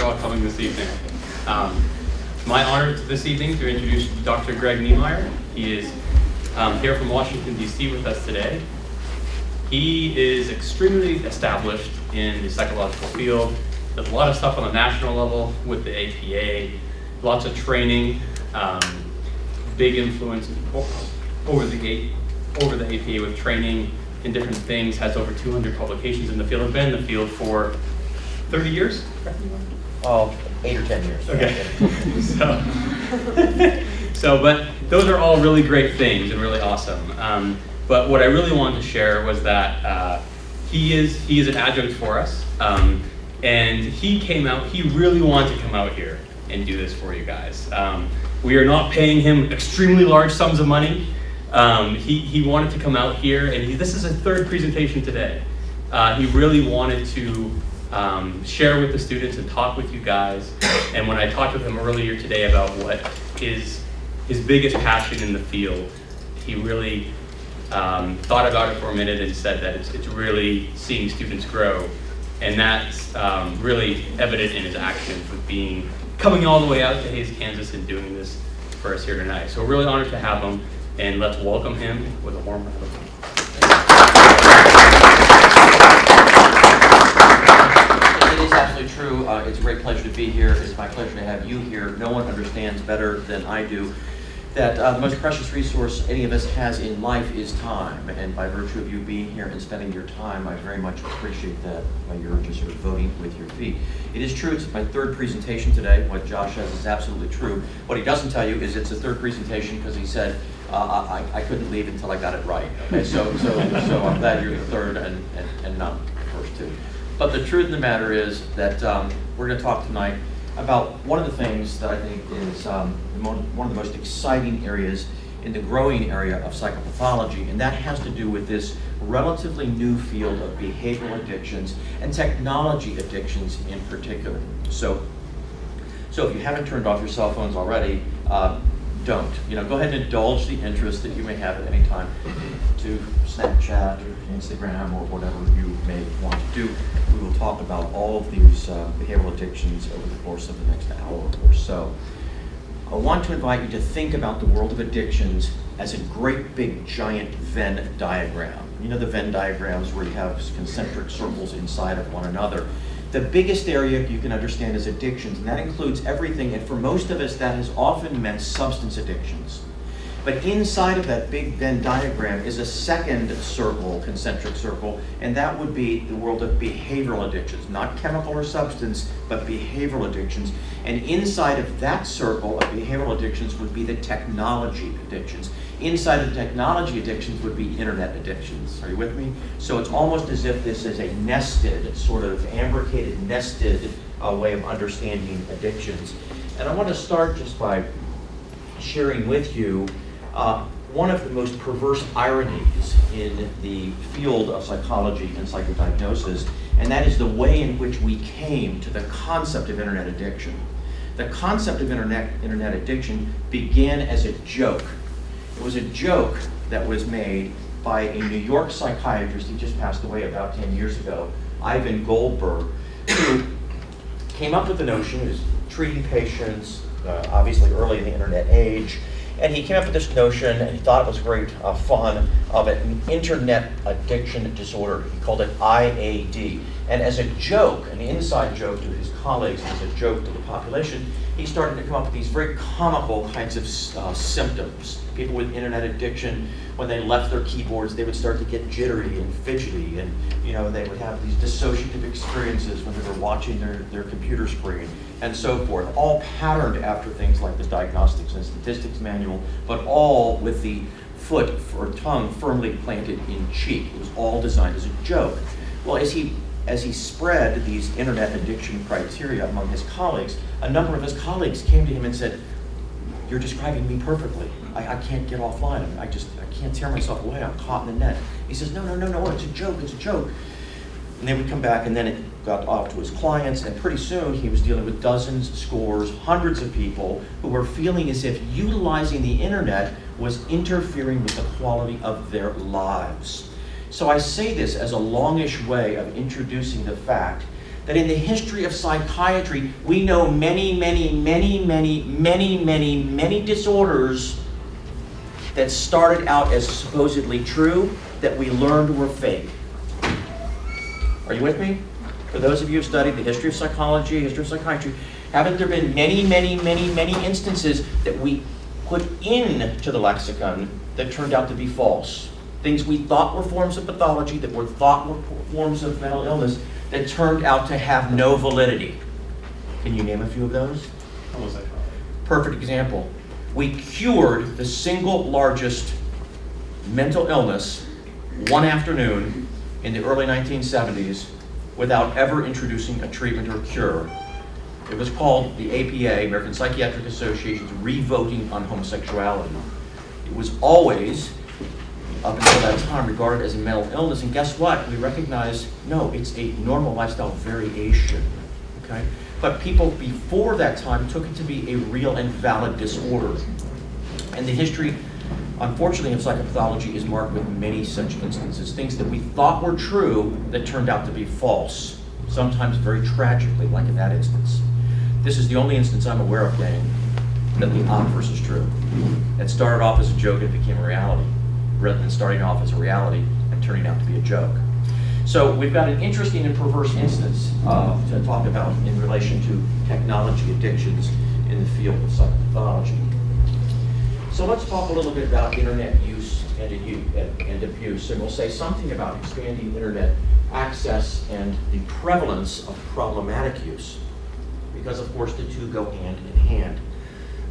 for all coming this evening. It's my honor this evening to introduce Dr. Greg Niemeyer. He is here from Washington, D.C. with us today. He is extremely established in the psychological field. Does a lot of stuff on the national level with the APA, lots of training, big influence over the APA with training in different things, has over 200 publications in the field, has been in the field for 30 years? Oh, 8 or 10 years. Okay. But those are all really great things and really awesome. But what I really wanted to share was that he is an adjunct for us. And he really wanted to come out here and do this for you guys. We are not paying him extremely large sums of money. He wanted to come out here, and this is his third presentation today. He really wanted to share with the students and talk with you guys. And when I talked with him earlier today about what is his biggest passion in the field, he really thought about it for a minute and said that it's really seeing students grow. And that's really evident in his actions with coming all the way out to Hays, Kansas and doing this for us here tonight. So we're really honored to have him, and let's welcome him with a warm round of applause. It is absolutely true. It's a great pleasure to be here. It's my pleasure to have you here. No one understands better than I do that the most precious resource any of us has in life is time. And by virtue of you being here and spending your time, I very much appreciate that you're just sort of voting with your feet. It is true, it's my third presentation today. What Josh says is absolutely true. What he doesn't tell you is it's a third presentation because he said, I couldn't leave until I got it right. Okay, so I'm glad you're the third and not the first two. But the truth of the matter is that we're going to talk tonight about one of the things that I think is one of the most exciting areas in the growing area of psychopathology, and that has to do with this relatively new field of behavioral addictions and technology addictions in particular. So if you haven't turned off your cell phones already, don't. Go ahead and indulge the interest that you may have at any time to Snapchat or Instagram or whatever you may want to do. We will talk about all of these behavioral addictions over the course of the next hour or so. I want to invite you to think about the world of addictions as a great big giant Venn diagram. You know the Venn diagrams where you have concentric circles inside of one another. The biggest area you can understand is addictions, and that includes everything, and for most of us that has often meant substance addictions. But inside of that big Venn diagram is a second circle, concentric circle, and that would be the world of behavioral addictions, not chemical or substance, but behavioral addictions. And inside of that circle of behavioral addictions would be the technology addictions. Inside of the technology addictions would be internet addictions. Are you with me? So it's almost as if this is a nested, sort of ambricated, nested way of understanding addictions. And I want to start just by sharing with you one of the most perverse ironies in the field of psychology and psychodiagnosis, and that is the way in which we came to the concept of internet addiction. The concept of internet addiction began as a joke. It was a joke that was made by a New York psychiatrist. He just passed away about 10 years ago, Ivan Goldberg, who came up with the notion. He was treating patients, obviously early in the internet age, and he came up with this notion, and he thought it was great fun, of an internet addiction disorder. He called it IAD. And as a joke, an inside joke to his colleagues, as a joke to the population, he started to come up with these very comical kinds of symptoms. People with internet addiction, when they left their keyboards, they would start to get jittery and fidgety, and they would have these dissociative experiences when they were watching their computer screen, and so forth, all patterned after things like the Diagnostics and Statistics Manual, but all with the foot or tongue firmly planted in cheek. It was all designed as a joke. Well, as he spread these internet addiction criteria among his colleagues, a number of his colleagues came to him and said, "You're describing me perfectly. I can't get offline. I can't tear myself away. I'm caught in the net." He says, no, it's a joke, it's a joke. And they would come back, and then it got off to his clients, and pretty soon he was dealing with dozens, scores, hundreds of people who were feeling as if utilizing the internet was interfering with the quality of their lives. So I say this as a longish way of introducing the fact that in the history of psychiatry, we know many disorders that started out as supposedly true that we learned were fake. Are you with me? For those of you who studied the history of psychology, history of psychiatry, haven't there been many instances that we put into the lexicon that turned out to be false? Things we thought were forms of pathology, that were thought were forms of mental illness, that turned out to have no validity. Can you name a few of those? Homosexuality. Perfect example. We cured the single largest mental illness one afternoon in the early 1970s without ever introducing a treatment or cure. It was called the APA, American Psychiatric Association's Revoting on Homosexuality. It was always, up until that time, regarded as a mental illness, and guess what? We recognize, no, it's a normal lifestyle variation, okay? But people before that time took it to be a real and valid disorder. And the history, unfortunately, of psychopathology is marked with many such instances, things that we thought were true that turned out to be false, sometimes very tragically, like in that instance. This is the only instance I'm aware of, gang, that the obverse is true. It started off as a joke and it became a reality, rather than starting off as a reality and turning out to be a joke. So we've got an interesting and perverse instance to talk about in relation to technology addictions in the field of psychopathology. So let's talk a little bit about internet use and abuse, and we'll say something about expanding internet access and the prevalence of problematic use, because of course the two go hand in hand.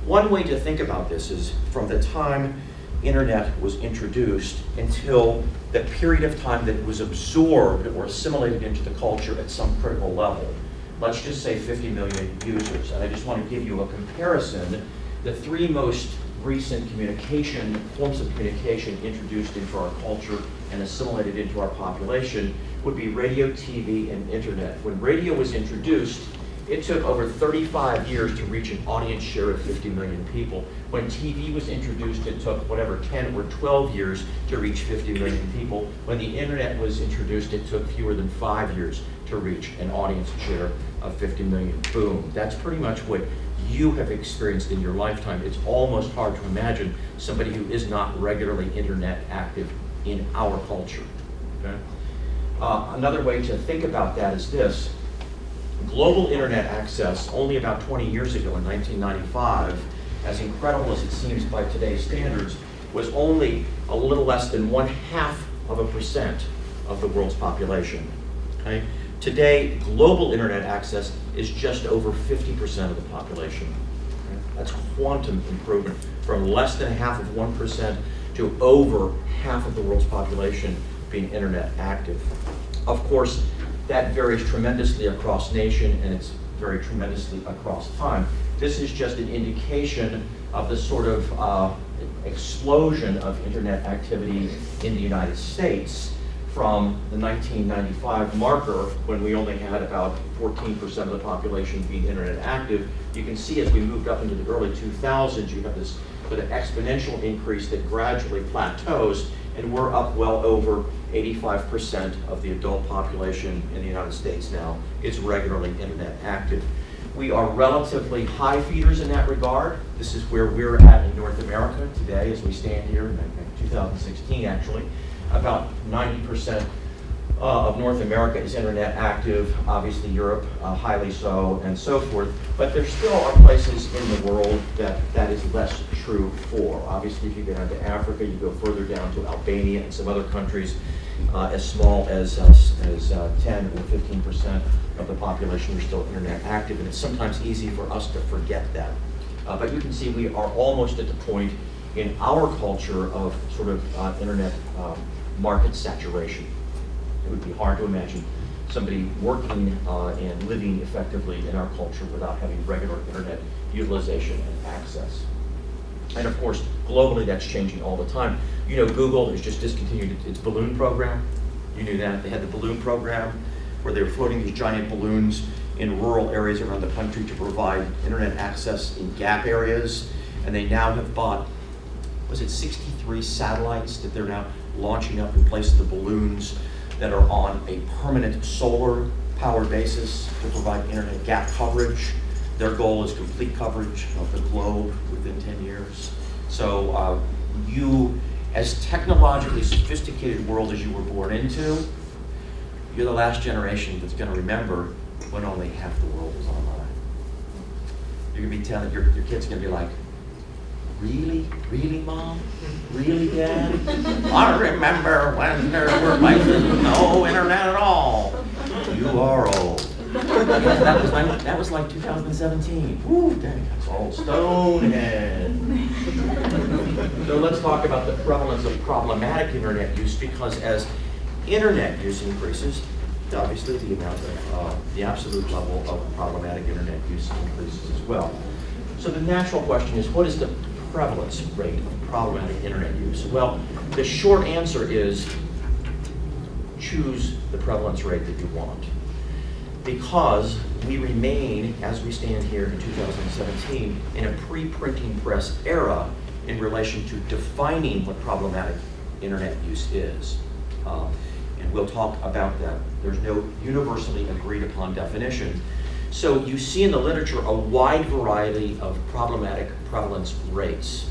One way to think about this is from the time internet was introduced until the period of time that it was absorbed or assimilated into the culture at some critical level. Let's just say 50 million users. And I just want to give you a comparison. The three most recent forms of communication introduced into our culture and assimilated into our population would be radio, TV, and internet. When radio was introduced, it took over 35 years to reach an audience share of 50 million people. When TV was introduced, it took 10 or 12 years to reach 50 million people. When the internet was introduced, it took fewer than 5 years to reach an audience share of 50 million. Boom. That's pretty much what you have experienced in your lifetime. It's almost hard to imagine somebody who is not regularly internet active in our culture. Okay? Another way to think about that is this. Global internet access, only about 20 years ago in 1995, as incredible as it seems by today's standards, was only a little less than 0.5% of the world's population. Okay? Today, global internet access is just over 50% of the population. Okay? That's quantum improvement from less than half of 1% to over half of the world's population being internet active. Of course, that varies tremendously across nation, and it's very tremendously across time. This is just an indication of the sort of explosion of internet activity in the United States from the 1995 marker, when we only had about 14% of the population being internet active. You can see as we moved up into the early 2000s, you have this sort of exponential increase that gradually plateaus, and we're up well over 85% of the adult population in the United States now is regularly internet active. We are relatively high feeders in that regard. This is where we're at in North America today as we stand here in 2016 actually. About 90% of North America is internet active, obviously Europe highly so, and so forth. But there still are places in the world that is less true for. Obviously, if you get into Africa, you go further down to Albania and some other countries as small as 10 or 15% of the population are still internet active, and it's sometimes easy for us to forget that. But you can see we are almost at the point in our culture of sort of internet market saturation. It would be hard to imagine somebody working and living effectively in our culture without having regular internet utilization and access. And of course, globally that's changing all the time. You know, Google has just discontinued its balloon program. You knew that. They had the balloon program where they were floating these giant balloons in rural areas around the country to provide internet access in gap areas. And they now have bought, was it 63 satellites that they're now launching up in place of the balloons that are on a permanent solar powered basis to provide internet gap coverage. Their goal is complete coverage of the globe within 10 years. So you, as technologically sophisticated world as you were born into, you're the last generation that's going to remember when only half the world was online. You're going to be telling, your kid's going to be like, really? Really, Mom? Really, Dad? I remember when there were no internet at all. You are old. That was like 2017. Woo, dang, that's old. Stonehead. So let's talk about the prevalence of problematic internet use, because as internet use increases, obviously the amount of, the absolute level of problematic internet use increases as well. So the natural question is, what is the prevalence rate of problematic internet use? Well, the short answer is choose the prevalence rate that you want. Because we remain, as we stand here in 2017, in a pre-printing press era in relation to defining what problematic internet use is. And we'll talk about that. There's no universally agreed upon definition. So you see in the literature a wide variety of problematic prevalence rates.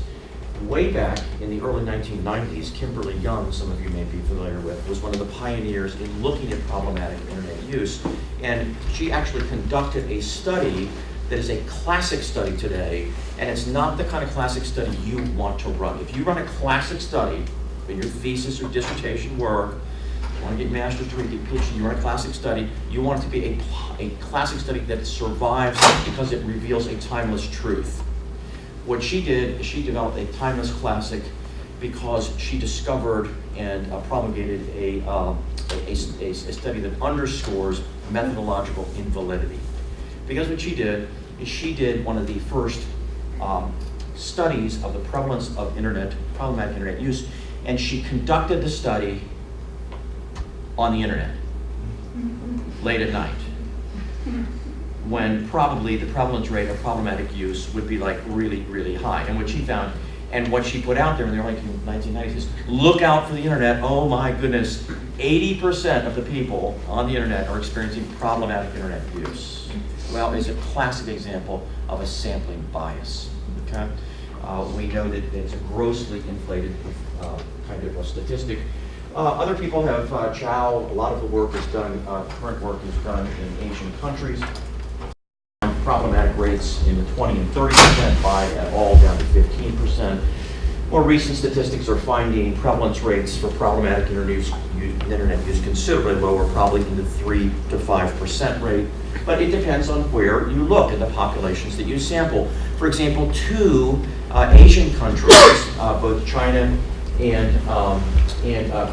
Way back in the early 1990s, Kimberly Young, some of you may be familiar with, was one of the pioneers in looking at problematic internet use. And she actually conducted a study that is a classic study today, and it's not the kind of classic study you want to run. If you run a classic study in your thesis or dissertation work, you want to get master's degree, get PhD, you run a classic study, you want it to be a classic study that survives because it reveals a timeless truth. What she did is she developed a timeless classic because she discovered and promulgated a study that underscores methodological invalidity. Because what she did is she did one of the first studies of the prevalence of problematic internet use, and she conducted the study on the internet, late at night, when probably the prevalence rate of problematic use would be like really, really high. And what she found, and what she put out there in the early 1990s is, look out for the internet. Oh my goodness, 80% of the people on the internet are experiencing problematic internet use. Well, it's a classic example of a sampling bias, okay? We know that it's a grossly inflated kind of a statistic. Other people have, Chow, a lot of the work is done, current work is done in Asian countries. Problematic rates in the 20 and 30%, by at all down to 15%. More recent statistics are finding prevalence rates for problematic internet use considerably lower, probably in the 3 to 5% rate. But it depends on where you look at the populations that you sample. For example, 2 Asian countries, both China and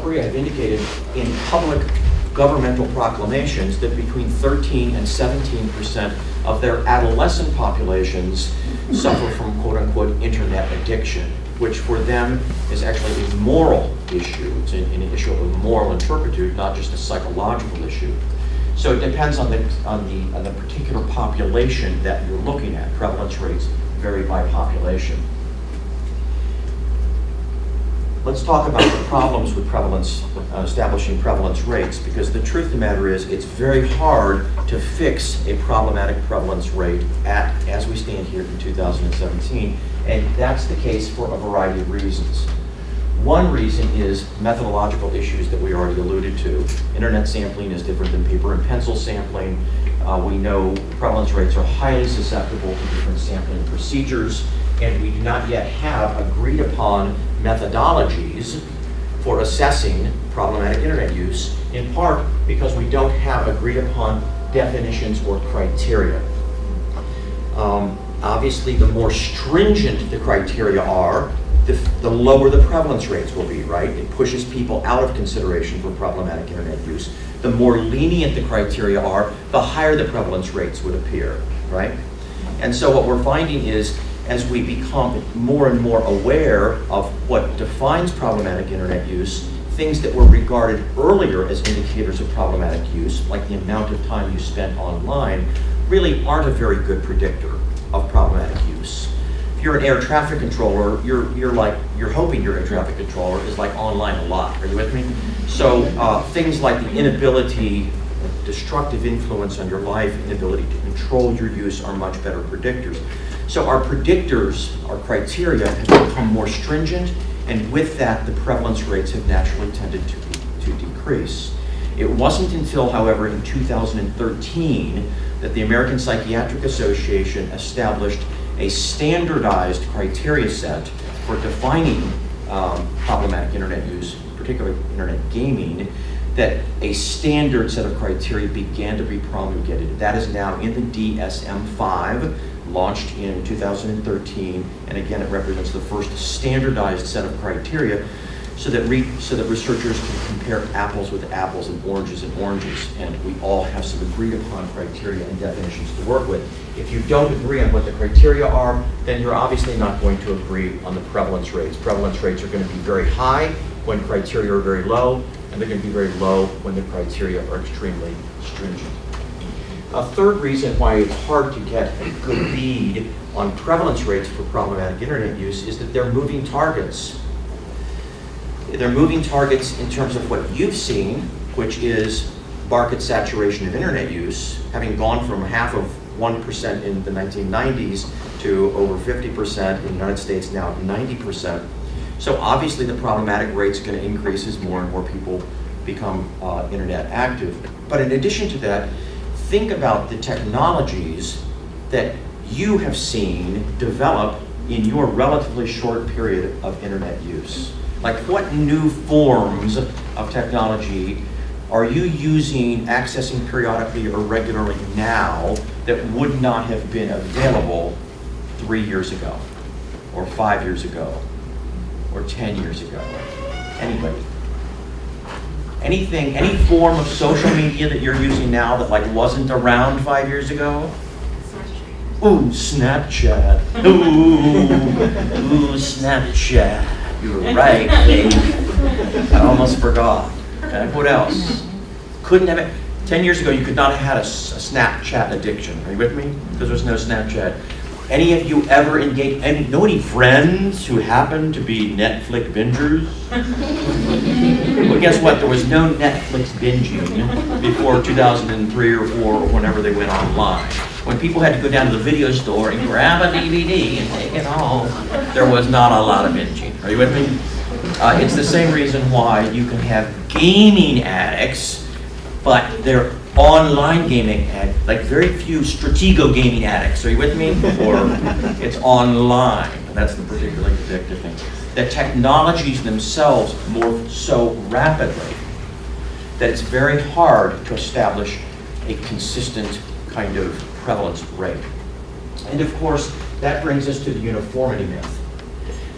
Korea, have indicated in public governmental proclamations that between 13 and 17% of their adolescent populations suffer from quote-unquote internet addiction, which for them is actually a moral issue. It's an issue of moral turpitude, not just a psychological issue. So it depends on the particular population that you're looking at. Prevalence rates vary by population. Let's talk about the problems with prevalence, establishing prevalence rates, because the truth of the matter is it's very hard to fix a problematic prevalence rate as we stand here in 2017, and that's the case for a variety of reasons. One reason is methodological issues that we already alluded to. Internet sampling is different than paper and pencil sampling. We know prevalence rates are highly susceptible to different sampling procedures, and we do not yet have agreed upon methodologies for assessing problematic internet use, in part because we don't have agreed upon definitions or criteria. Obviously, the more stringent the criteria are, the lower the prevalence rates will be, right? It pushes people out of consideration for problematic internet use. The more lenient the criteria are, the higher the prevalence rates would appear, right? And so what we're finding is, as we become more and more aware of what defines problematic internet use, things that were regarded earlier as indicators of problematic use, like the amount of time you spent online, really aren't a very good predictor of problematic use. If you're an air traffic controller, you're hoping your air traffic controller is like online a lot. Are you with me? So things like the inability destructive influence on your life and ability to control your use are much better predictors. So our predictors, our criteria, have become more stringent, and with that, the prevalence rates have naturally tended to decrease. It wasn't until, however, in 2013 that the American Psychiatric Association established a standardized criteria set for defining problematic internet use, particularly internet gaming, that a standard set of criteria began to be promulgated. That is now in the DSM-5, launched in 2013, and again, it represents the first standardized set of criteria so that researchers can compare apples with apples and oranges, and we all have some agreed upon criteria and definitions to work with. If you don't agree on what the criteria are, then you're obviously not going to agree on the prevalence rates. Prevalence rates are going to be very high when criteria are very low, and they're going to be very low when the criteria are extremely stringent. A third reason why it's hard to get a good read on prevalence rates for problematic internet use is that they're moving targets. They're moving targets in terms of what you've seen, which is market saturation of internet use, having gone from half of 1% in the 1990s to over 50% in the United States, now 90%. So obviously the problematic rate's going to increase as more and more people become internet active. But in addition to that, think about the technologies that you have seen develop in your relatively short period of internet use. Like, what new forms of technology are you using, accessing periodically or regularly now that would not have been available 3 years ago, or 5 years ago, or 10 years ago? Anybody? Anything, any form of social media that you're using now that like wasn't around 5 years ago? Ooh, Snapchat. Ooh, Snapchat. You were right, Dave. I almost forgot. Okay, what else? Couldn't have it. 10 years ago, you could not have had a Snapchat addiction. Are you with me? Because there's no Snapchat. Any of you ever engaged, know any friends who happen to be Netflix bingers? Well, guess what? There was no Netflix binging before 2003 or 4 or whenever they went online. When people had to go down to the video store and grab a DVD and take it home, there was not a lot of binging. Are you with me? It's the same reason why you can have gaming addicts, but they're online gaming addicts, like very few Stratego gaming addicts. Are you with me? Or it's online. That's the particularly addictive thing. The technologies themselves morph so rapidly that it's very hard to establish a consistent kind of prevalence rate. And of course, that brings us to the uniformity myth.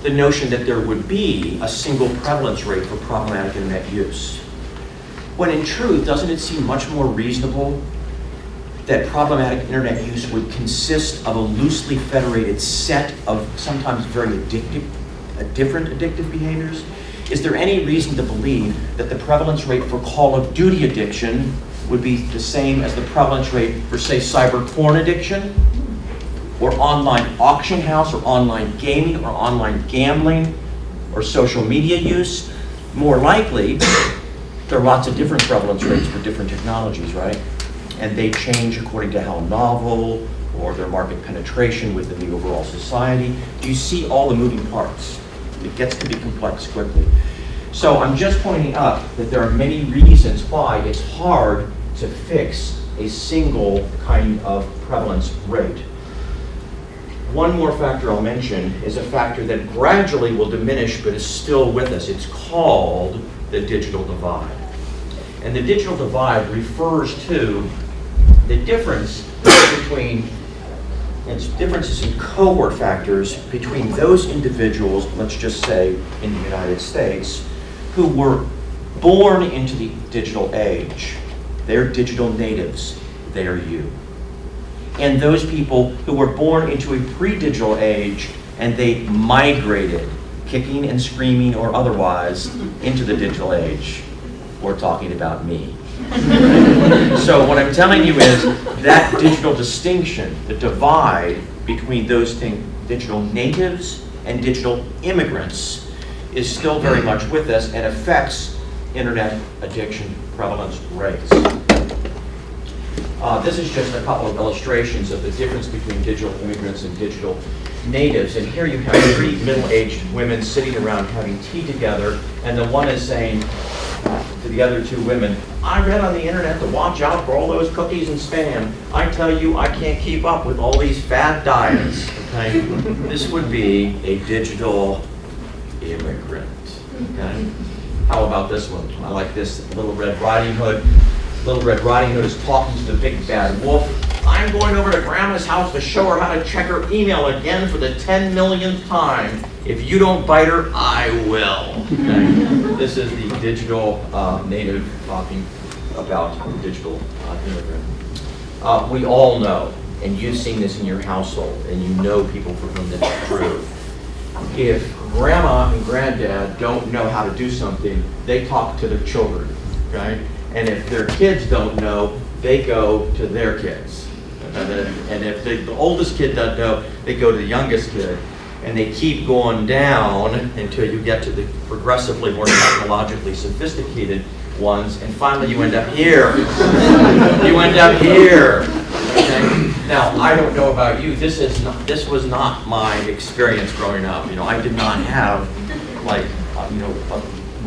The notion that there would be a single prevalence rate for problematic internet use. When in truth, doesn't it seem much more reasonable that problematic internet use would consist of a loosely federated set of sometimes very different addictive behaviors? Is there any reason to believe that the prevalence rate for Call of Duty addiction would be the same as the prevalence rate for, say, cyber porn addiction, or online auction house, or online gaming, or online gambling, or social media use? More likely, there are lots of different prevalence rates for different technologies, right? And they change according to how novel or their market penetration within the overall society. Do you see all the moving parts? It gets to be complex quickly. So I'm just pointing out that there are many reasons why it's hard to fix a single kind of prevalence rate. One more factor I'll mention is a factor that gradually will diminish but is still with us. It's called the digital divide. And the digital divide refers to the difference between, and differences in cohort factors between those individuals, let's just say in the United States, who were born into the digital age. They're digital natives, they are you. And those people who were born into a pre-digital age and they migrated, kicking and screaming or otherwise, into the digital age. We're talking about me. So what I'm telling you is that digital distinction, the divide between those things, digital natives and digital immigrants, is still very much with us and affects internet addiction prevalence rates. This is just a couple of illustrations of the difference between digital immigrants and digital natives. And here you have 3 middle-aged women sitting around having tea together, and the one is saying to the other 2 women, I read on the internet to watch out for all those cookies and spam. I tell you, I can't keep up with all these fad diets. Okay? This would be a digital immigrant. Okay? How about this one? I like this, Little Red Riding Hood. Little Red Riding Hood is talking to the big bad wolf. I'm going over to Grandma's house to show her how to check her email again for the 10 millionth time. If you don't bite her, I will. Okay? This is the digital native talking about the digital immigrant. We all know, and you've seen this in your household, and you know people for whom this is true. If grandma and granddad don't know how to do something, they talk to their children, okay? And if their kids don't know, they go to their kids. And if the oldest kid doesn't know, they go to the youngest kid. And they keep going down until you get to the progressively more technologically sophisticated ones, and finally you end up here. You end up here. Okay? Now, I don't know about you, this was not my experience growing up. You know, I did not have, like,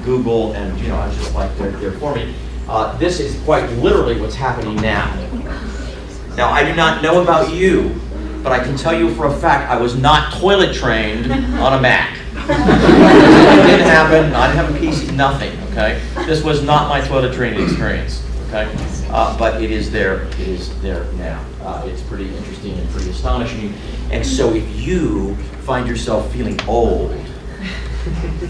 Google, and, I was just like, they're for me. This is quite literally what's happening now. Now, I do not know about you, but I can tell you for a fact I was not toilet trained on a Mac. It didn't happen. I didn't have a PC, nothing, okay? This was not my toilet training experience, okay? But it is there. It is there now. It's pretty interesting and pretty astonishing. And so if you find yourself feeling old,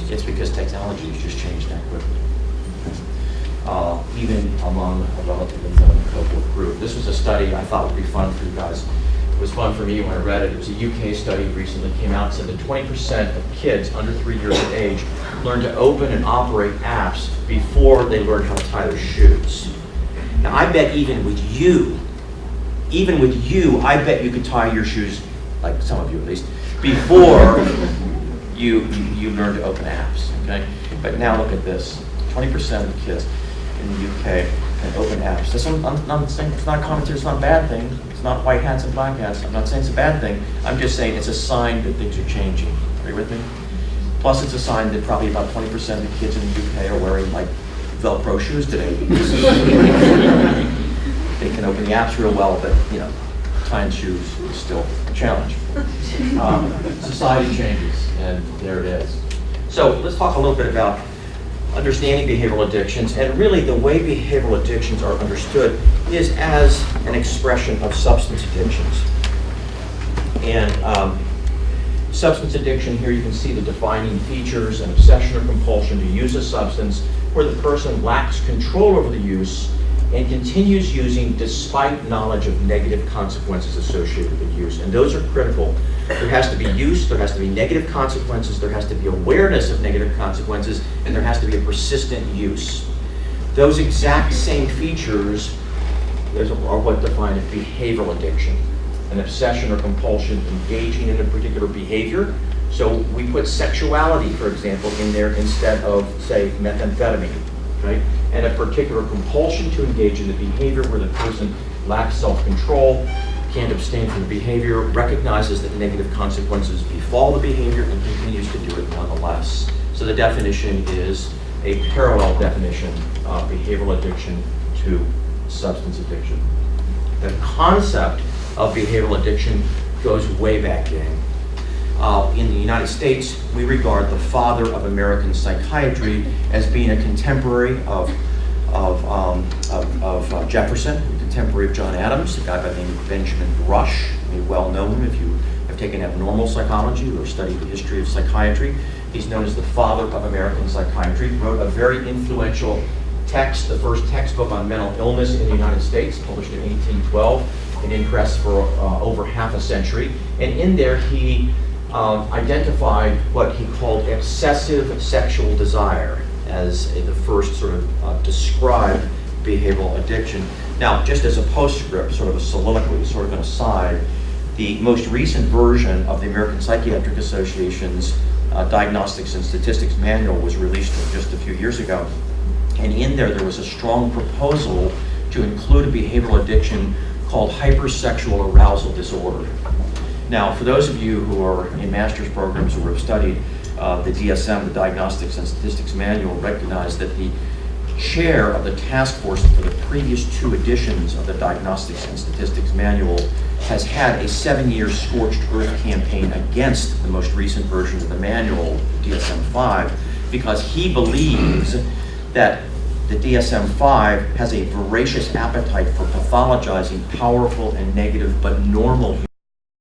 it's because technology has just changed that quickly. Even among a relatively young cohort group. This was a study I thought would be fun for you guys. It was fun for me when I read it. It was a UK study recently came out and said that 20% of kids under 3 years of age learn to open and operate apps before they learn how to tie their shoes. Now I bet even with you, I bet you could tie your shoes, like some of you at least, before you learn to open apps, okay? But now look at this, 20% of the kids in the UK can open apps. This one, I'm not saying it's not a commentary, it's not a bad thing. It's not white hats and black hats. I'm not saying it's a bad thing. I'm just saying it's a sign that things are changing. Are you with me? Plus it's a sign that probably about 20% of the kids in the UK are wearing like Velcro shoes today. They can open the apps real well, but tying shoes is still a challenge. Society changes, and there it is. So let's talk a little bit about understanding behavioral addictions, and really the way behavioral addictions are understood is as an expression of substance addictions. And substance addiction, here you can see the defining features: an obsession or compulsion to use a substance where the person lacks control over the use and continues using despite knowledge of negative consequences associated with the use. And those are critical. There has to be use, there has to be negative consequences, there has to be awareness of negative consequences, and there has to be a persistent use. Those exact same features are what define a behavioral addiction. An obsession or compulsion engaging in a particular behavior. So we put sexuality, for example, in there instead of, say, methamphetamine, right? And a particular compulsion to engage in the behavior where the person lacks self-control, can't abstain from the behavior, recognizes that negative consequences befall the behavior, and continues to do it nonetheless. So the definition is a parallel definition of behavioral addiction to substance addiction. The concept of behavioral addiction goes way back, gang. In the United States, we regard the father of American psychiatry as being a contemporary of Jefferson, a contemporary of John Adams, a guy by the name of Benjamin Rush. You may well know him if you have taken abnormal psychology or studied the history of psychiatry. He's known as the father of American psychiatry. He wrote a very influential text, the first textbook on mental illness in the United States, published in 1812, in press for over half a century. And in there, he identified what he called excessive sexual desire as the first sort of described behavioral addiction. Now, just as a postscript, sort of a soliloquy, sort of an aside, the most recent version of the American Psychiatric Association's Diagnostics and Statistics Manual was released just a few years ago. And in there was a strong proposal to include a behavioral addiction called hypersexual arousal disorder. Now, for those of you who are in master's programs or have studied the DSM, the Diagnostics and Statistics Manual, recognize that the chair of the task force for the previous 2 editions of the Diagnostics and Statistics Manual has had a 7-year scorched earth campaign against the most recent version of the manual, DSM-5, because he believes that the DSM-5 has a voracious appetite for pathologizing powerful and negative but normal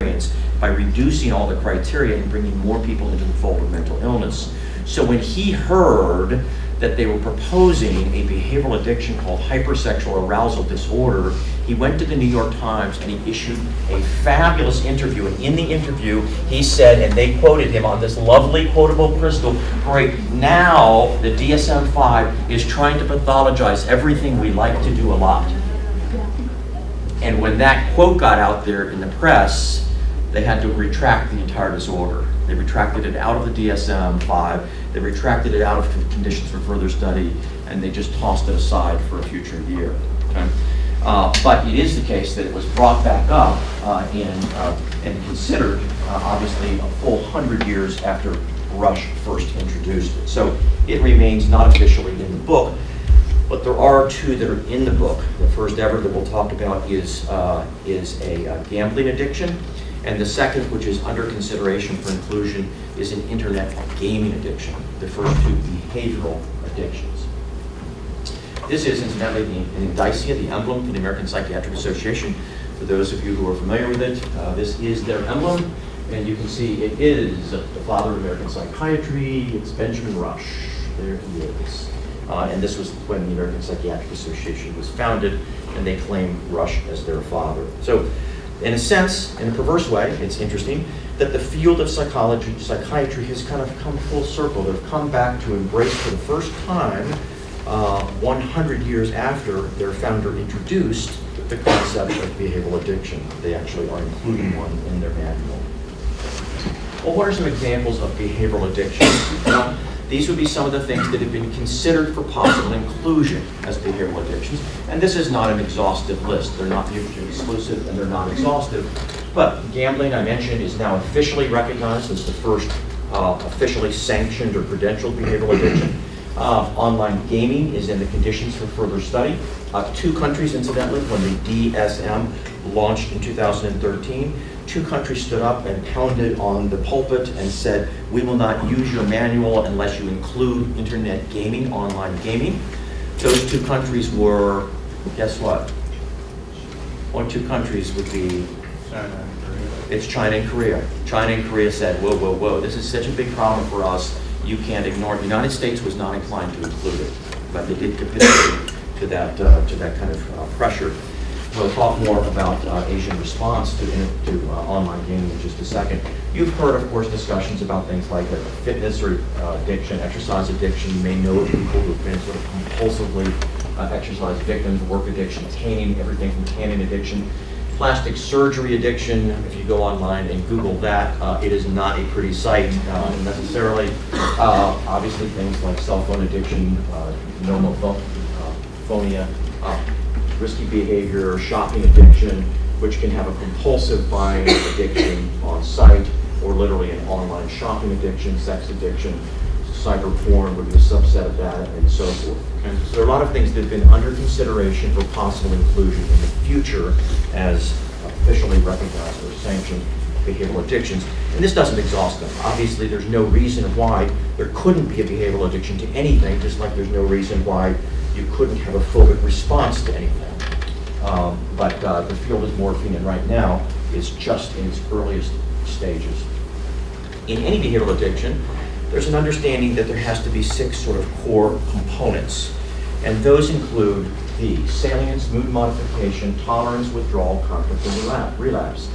experience by reducing all the criteria and bringing more people into the fold of mental illness. So when he heard that they were proposing a behavioral addiction called hypersexual arousal disorder, he went to the New York Times and he issued a fabulous interview. And in the interview, he said, and they quoted him on this lovely quotable crystal, great, now the DSM-5 is trying to pathologize everything we like to do a lot. And when that quote got out there in the press, they had to retract the entire disorder. They retracted it out of the DSM-5, they retracted it out of conditions for further study, and they just tossed it aside for a future year. Okay? But it is the case that it was brought back up and considered, obviously, a full 100 years after Rush first introduced it. So it remains not officially in the book, but there are 2 that are in the book. The first ever that we'll talk about is a gambling addiction. And the second, which is under consideration for inclusion, is an internet gaming addiction, the first 2 behavioral addictions. This is incidentally the indicia, the emblem for the American Psychiatric Association. For those of you who are familiar with it, this is their emblem, and you can see it is the father of American psychiatry. It's Benjamin Rush. There he is. And this was when the American Psychiatric Association was founded, and they claim Rush as their father. So, in a sense, in a perverse way, it's interesting that the field of psychiatry has kind of come full circle. They've come back to embrace for the first time, 100 years after their founder introduced the concept of behavioral addiction. They actually are including one in their manual. Well, what are some examples of behavioral addiction? Well, these would be some of the things that have been considered for possible inclusion as behavioral addictions. And this is not an exhaustive list. They're not mutually exclusive and they're not exhaustive. But gambling, I mentioned, is now officially recognized as the first officially sanctioned or credentialed behavioral addiction. Online gaming is in the conditions for further study. 2 countries, incidentally, when the DSM launched in 2013, 2 countries stood up and pounded on the pulpit and said, we will not use your manual unless you include internet gaming, online gaming. Those 2 countries were, guess what? 1, 2 countries would be China and Korea. It's China and Korea. China and Korea said, whoa, whoa, whoa, this is such a big problem for us, you can't ignore it. The United States was not inclined to include it, but they did capitulate to that kind of pressure. We'll talk more about Asian response to online gaming in just a second. You've heard, of course, discussions about things like fitness or addiction, exercise addiction. You may know of people who've been sort of compulsively exercise victims, work addiction, tanning, everything from tanning addiction. Plastic surgery addiction, if you go online and Google that, it is not a pretty sight necessarily. Obviously things like cell phone addiction, nomophonia, risky behavior, shopping addiction, which can have a compulsive buying addiction on site, or literally an online shopping addiction, sex addiction, cyber porn would be a subset of that, and so forth. Okay. So there are a lot of things that have been under consideration for possible inclusion in the future as officially recognized or sanctioned behavioral addictions. And this doesn't exhaust them. Obviously, there's no reason why there couldn't be a behavioral addiction to anything, just like there's no reason why you couldn't have a phobic response to anything. But the field of morphine, and right now, is just in its earliest stages. In any behavioral addiction, there's an understanding that there has to be 6 sort of core components. And those include the salience, mood modification, tolerance, withdrawal, conflict, and relapse.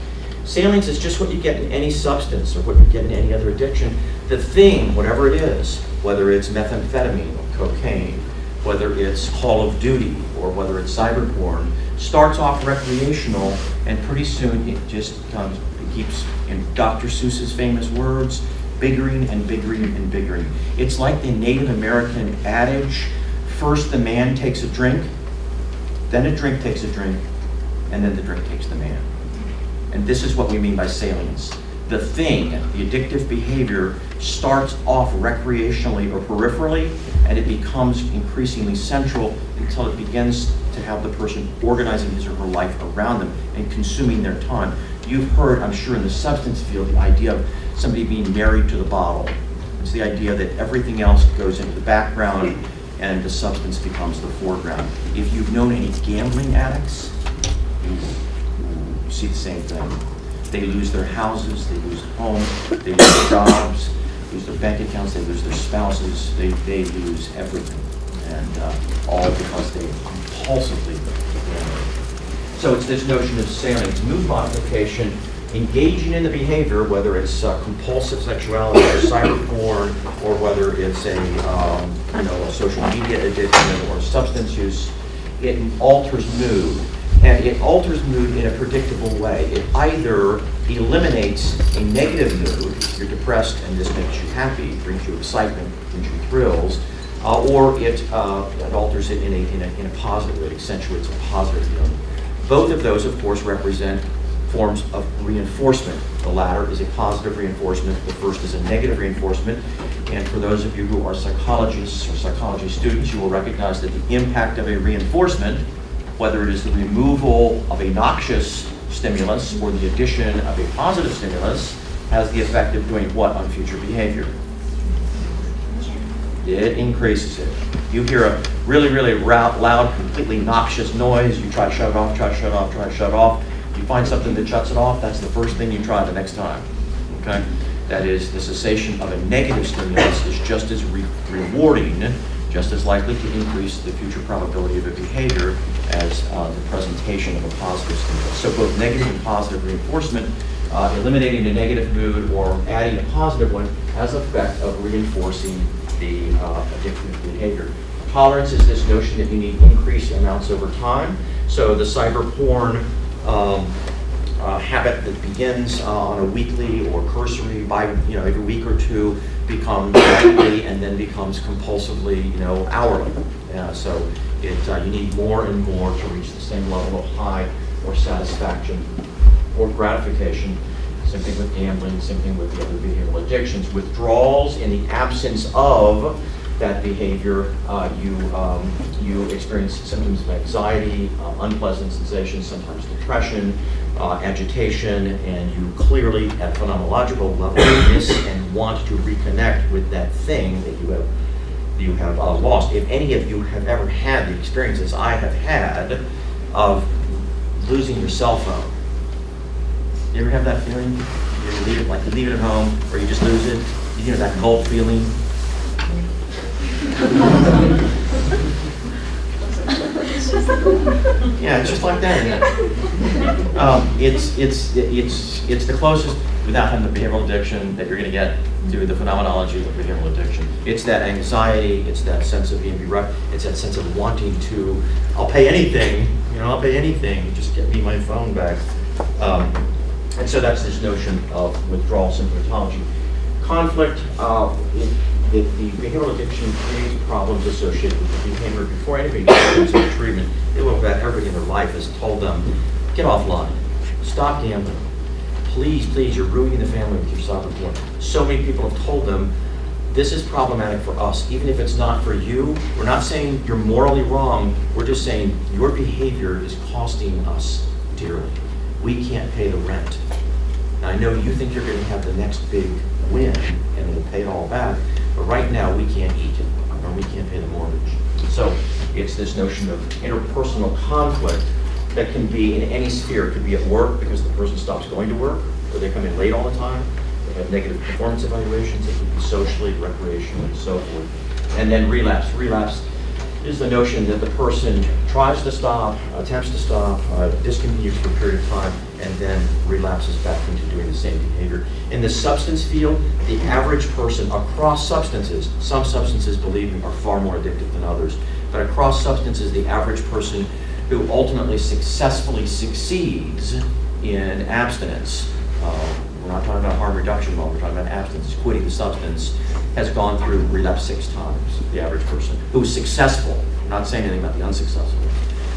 Salience is just what you get in any substance or what you get in any other addiction. The thing, whatever it is, whether it's methamphetamine or cocaine, whether it's Call of Duty or whether it's cyber porn, starts off recreational and pretty soon it just becomes, it keeps, in Dr. Seuss's famous words, biggering and biggering and biggering. It's like the Native American adage, first the man takes a drink, then a drink takes a drink, and then the drink takes the man. And this is what we mean by salience. The thing, the addictive behavior, starts off recreationally or peripherally, and it becomes increasingly central until it begins to have the person organizing his or her life around them and consuming their time. You've heard, I'm sure, in the substance field, the idea of somebody being married to the bottle. It's the idea that everything else goes into the background and the substance becomes the foreground. If you've known any gambling addicts, you see the same thing. They lose their houses, they lose homes, they lose their jobs, lose their bank accounts, they lose their spouses, they lose everything. And all because they compulsively gamble. So it's this notion of salience, mood modification, engaging in the behavior, whether it's compulsive sexuality or cyber porn, or whether it's a social media addiction or substance use. It alters mood, and it alters mood in a predictable way. It either eliminates a negative mood, you're depressed and this makes you happy, brings you excitement, brings you thrills, or it alters it in a positive way, it accentuates a positive feeling. Both of those, of course, represent forms of reinforcement. The latter is a positive reinforcement, the first is a negative reinforcement. And for those of you who are psychologists or psychology students, you will recognize that the impact of a reinforcement, whether it is the removal of a noxious stimulus or the addition of a positive stimulus, has the effect of doing what on future behavior? It increases it. You hear a really, really loud, completely noxious noise, you try to shut it off, try to shut it off, try to shut it off. You find something that shuts it off, that's the first thing you try the next time, okay? That is, the cessation of a negative stimulus is just as rewarding, just as likely to increase the future probability of a behavior as the presentation of a positive stimulus. So both negative and positive reinforcement, eliminating a negative mood or adding a positive one, has the effect of reinforcing the addictive behavior. Tolerance is this notion that you need increased amounts over time. So the cyber porn habit that begins on a weekly or cursory by every week or two becomes nightly and then becomes compulsively hourly. So you need more and more to reach the same level of high or satisfaction or gratification. Same thing with gambling, same thing with the other behavioral addictions. Withdrawals in the absence of that behavior, you experience symptoms of anxiety, unpleasant sensations, sometimes depression, agitation, and you clearly, at phenomenological level, miss and want to reconnect with that thing that you have lost. If any of you have ever had the experiences I have had of losing your cell phone, you ever have that feeling? You leave it at home, or you just lose it? You know that cold feeling? Yeah, it's just like that. It's the closest, without having the behavioral addiction, that you're going to get to the phenomenology of behavioral addiction. It's that anxiety, it's that sense of being bereft, it's that sense of wanting to, I'll pay anything, just get me my phone back. And so that's this notion of withdrawal symptomatology. Conflict, the behavioral addiction creates problems associated with the behavior. Before anybody goes into treatment, they look at everything in their life has told them, get offline, stop gambling, please, you're ruining the family with your cyber porn. So many people have told them, this is problematic for us, even if it's not for you. We're not saying you're morally wrong, we're just saying your behavior is costing us dearly. We can't pay the rent. Now, I know you think you're going to have the next big win and we'll pay it all back, but right now we can't eat it or we can't pay the mortgage. So it's this notion of interpersonal conflict that can be in any sphere. It could be at work because the person stops going to work, or they come in late all the time, they have negative performance evaluations. It could be socially, recreationally, and so forth. And then relapse. Relapse is the notion that the person tries to stop, attempts to stop, discontinues for a period of time, and then relapses back into doing the same behavior. In the substance field, the average person across substances, some substances, believe me, are far more addictive than others, but across substances, the average person who ultimately successfully succeeds in abstinence, we're not talking about harm reduction mode, we're talking about abstinence, quitting the substance, has gone through relapse 6 times, the average person, who is successful. I'm not saying anything about the unsuccessful.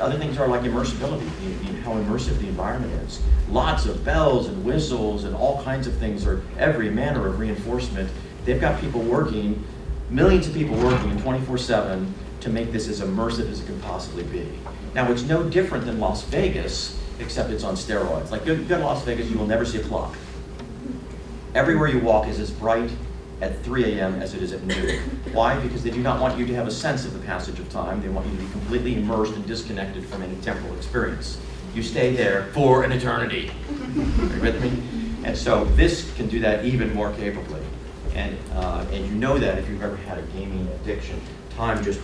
Other things are like immersibility, how immersive the environment is. Lots of bells and whistles and all kinds of things, or every manner of reinforcement. They've got people working, millions of people working 24/7 to make this as immersive as it can possibly be. Now, it's no different than Las Vegas, except it's on steroids. Like, go to Las Vegas, you will never see a clock. Everywhere you walk is as bright at 3 a.m. as it is at noon. Why? Because they do not want you to have a sense of the passage of time. They want you to be completely immersed and disconnected from any temporal experience. You stay there for an eternity. Are you with me? And so this can do that even more capably. And you know that if you've ever had a gaming addiction, time just,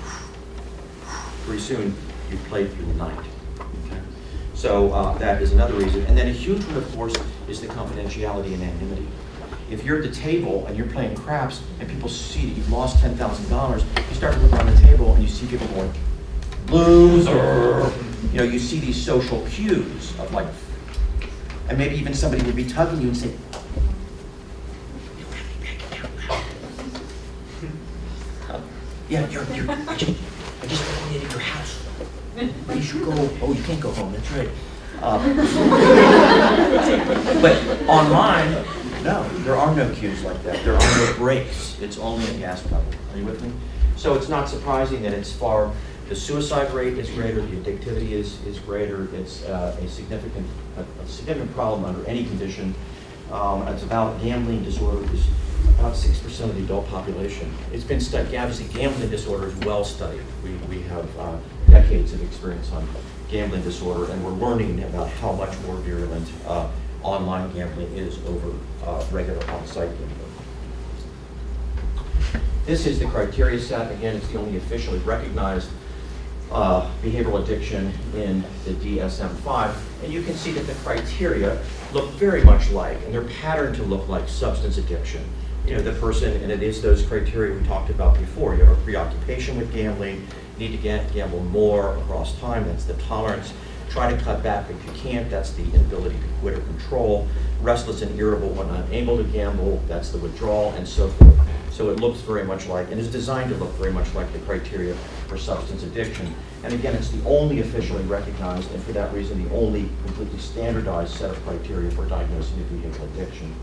pretty soon you've played through the night. Okay? So that is another reason. And then a huge one, of course, is the confidentiality and anonymity. If you're at the table and you're playing craps and people see that you've lost $10,000, you start to look around the table and you see people going, loser. You know, you see these social cues of like, and maybe even somebody would be tugging you and say, yeah, I just donated your house. You should go. Oh, you can't go home. That's right. But online, no, there are no cues like that. There are no breaks. It's only a gas pedal. Are you with me? So it's not surprising that the suicide rate is greater, the addictivity is greater. It's a significant problem under any condition. It's about gambling disorders. About 6% of the adult population. It's been studied. Obviously, gambling disorder is well studied. We have decades of experience on gambling disorder, and we're learning about how much more virulent online gambling is over regular on-site gambling. This is the criteria set. Again, it's the only officially recognized behavioral addiction in the DSM-5, and you can see that the criteria look very much like, and they're patterned to look like substance addiction. You know, the person, and it is those criteria we talked about before. You have a preoccupation with gambling, need to gamble more across time, that's the tolerance. Try to cut back if you can't, that's the inability to quit or control. Restless and irritable when unable to gamble, that's the withdrawal, and so forth. So it looks very much like, and is designed to look very much like the criteria for substance addiction. And again, it's the only officially recognized, and for that reason, the only completely standardized set of criteria for diagnosing a behavioral addiction.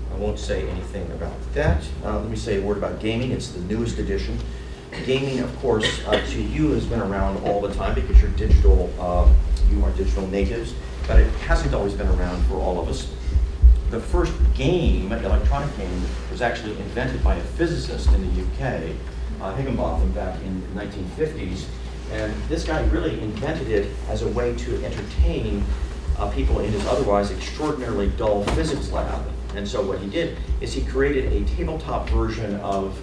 I won't say anything about that. Let me say a word about gaming. It's the newest edition. Gaming, of course, to you has been around all the time because you're digital, you are digital natives, but it hasn't always been around for all of us. The first game, electronic game, was actually invented by a physicist in the UK, Higginbotham, back in the 1950s. And this guy really invented it as a way to entertain people in his otherwise extraordinarily dull physics lab. And so what he did is he created a tabletop version of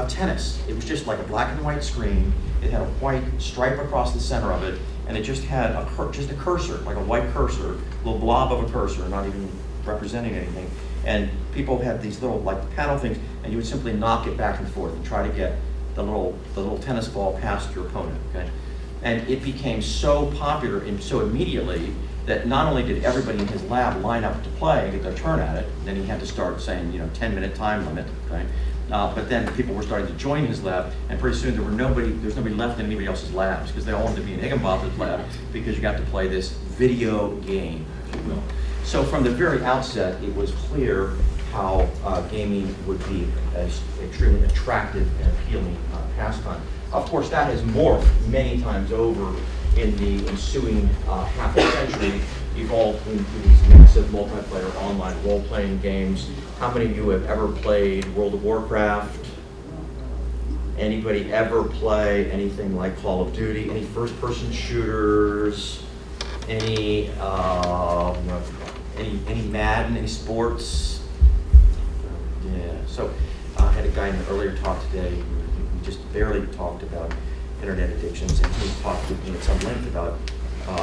tennis. It was just like a black and white screen. It had a white stripe across the center of it, and it just had just a cursor, like a white cursor, a little blob of a cursor, not even representing anything. And people had these little like paddle things, and you would simply knock it back and forth and try to get the little tennis ball past your opponent. Okay, and it became so popular and so immediately that not only did everybody in his lab line up to play and get their turn at it, then he had to start saying, 10-minute time limit, okay? But then people were starting to join his lab, and pretty soon there's nobody left in anybody else's labs because they all wanted to be in Higginbotham's lab because you got to play this video game, if you will. So from the very outset, it was clear how gaming would be an extremely attractive and appealing pastime. Of course, that has morphed many times over in the ensuing half a century, evolved into these massive multiplayer online role-playing games. How many of you have ever played World of Warcraft? Anybody ever play anything like Call of Duty? Any first-person shooters? Any Madden? Any sports? Yeah. So I had a guy in the earlier talk today. We just barely talked about internet addictions, and he talked with me at some length about, I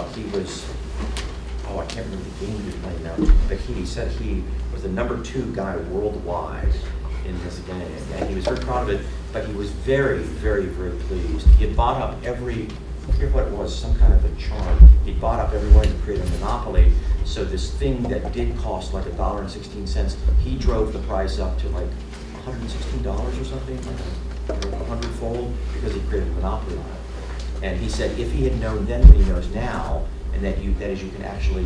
can't remember the game he was playing now, but he said he was the #2 guy worldwide in this game, and he was very proud of it, but he was very, very, very pleased. He had bought up I forget what it was, some kind of a charm. He'd bought up every way to create a monopoly, so this thing that did cost like $1.16, he drove the price up to like $116 or something, like a 100-fold, because he created a monopoly on it. And he said if he had known then what he knows now, and that you can actually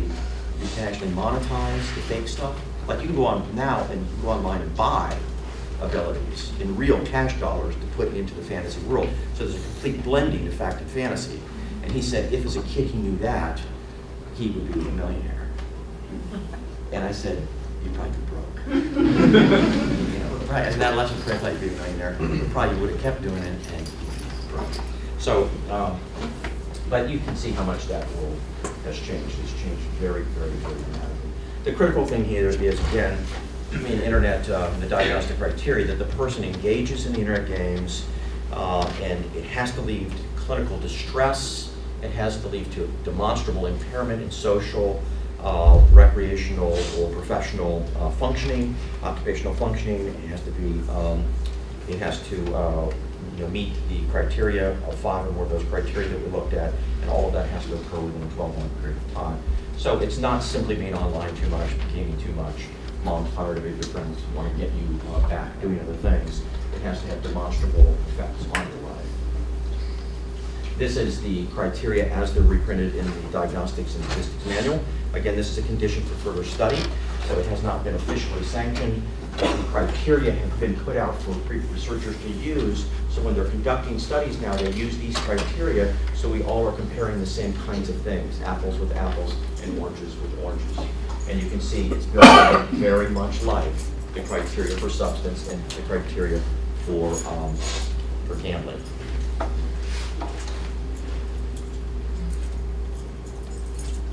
monetize the fake stuff. Like you can go on now and go online and buy abilities in real cash dollars to put into the fantasy world. So there's a complete blending of fact and fantasy. And he said if as a kid he knew that, he would be a millionaire. And I said, you'd probably be broke. You know, right, as an adolescent, probably be a millionaire. You probably would have kept doing it and he'd be broke. So, but you can see how much that world has changed. It's changed very, very, very dramatically. The critical thing here is, again, in internet, the diagnostic criteria that the person engages in the internet games, and it has to lead to clinical distress. It has to lead to demonstrable impairment in social, recreational, or professional functioning, occupational functioning. It has to be, meet the criteria of 5 or more of those criteria that we looked at, and all of that has to occur within a 12-month period of time. So it's not simply being online too much, gaming too much. Mom's tired of it, your friends want to get you back doing other things. It has to have demonstrable effects on your life. This is the criteria as they're reprinted in the Diagnostics and Statistics Manual. Again, this is a condition for further study, so it has not been officially sanctioned. The criteria have been put out for researchers to use, so when they're conducting studies now, they use these criteria, so we all are comparing the same kinds of things, apples with apples and oranges with oranges. And you can see it's very much like the criteria for substance and the criteria for gambling.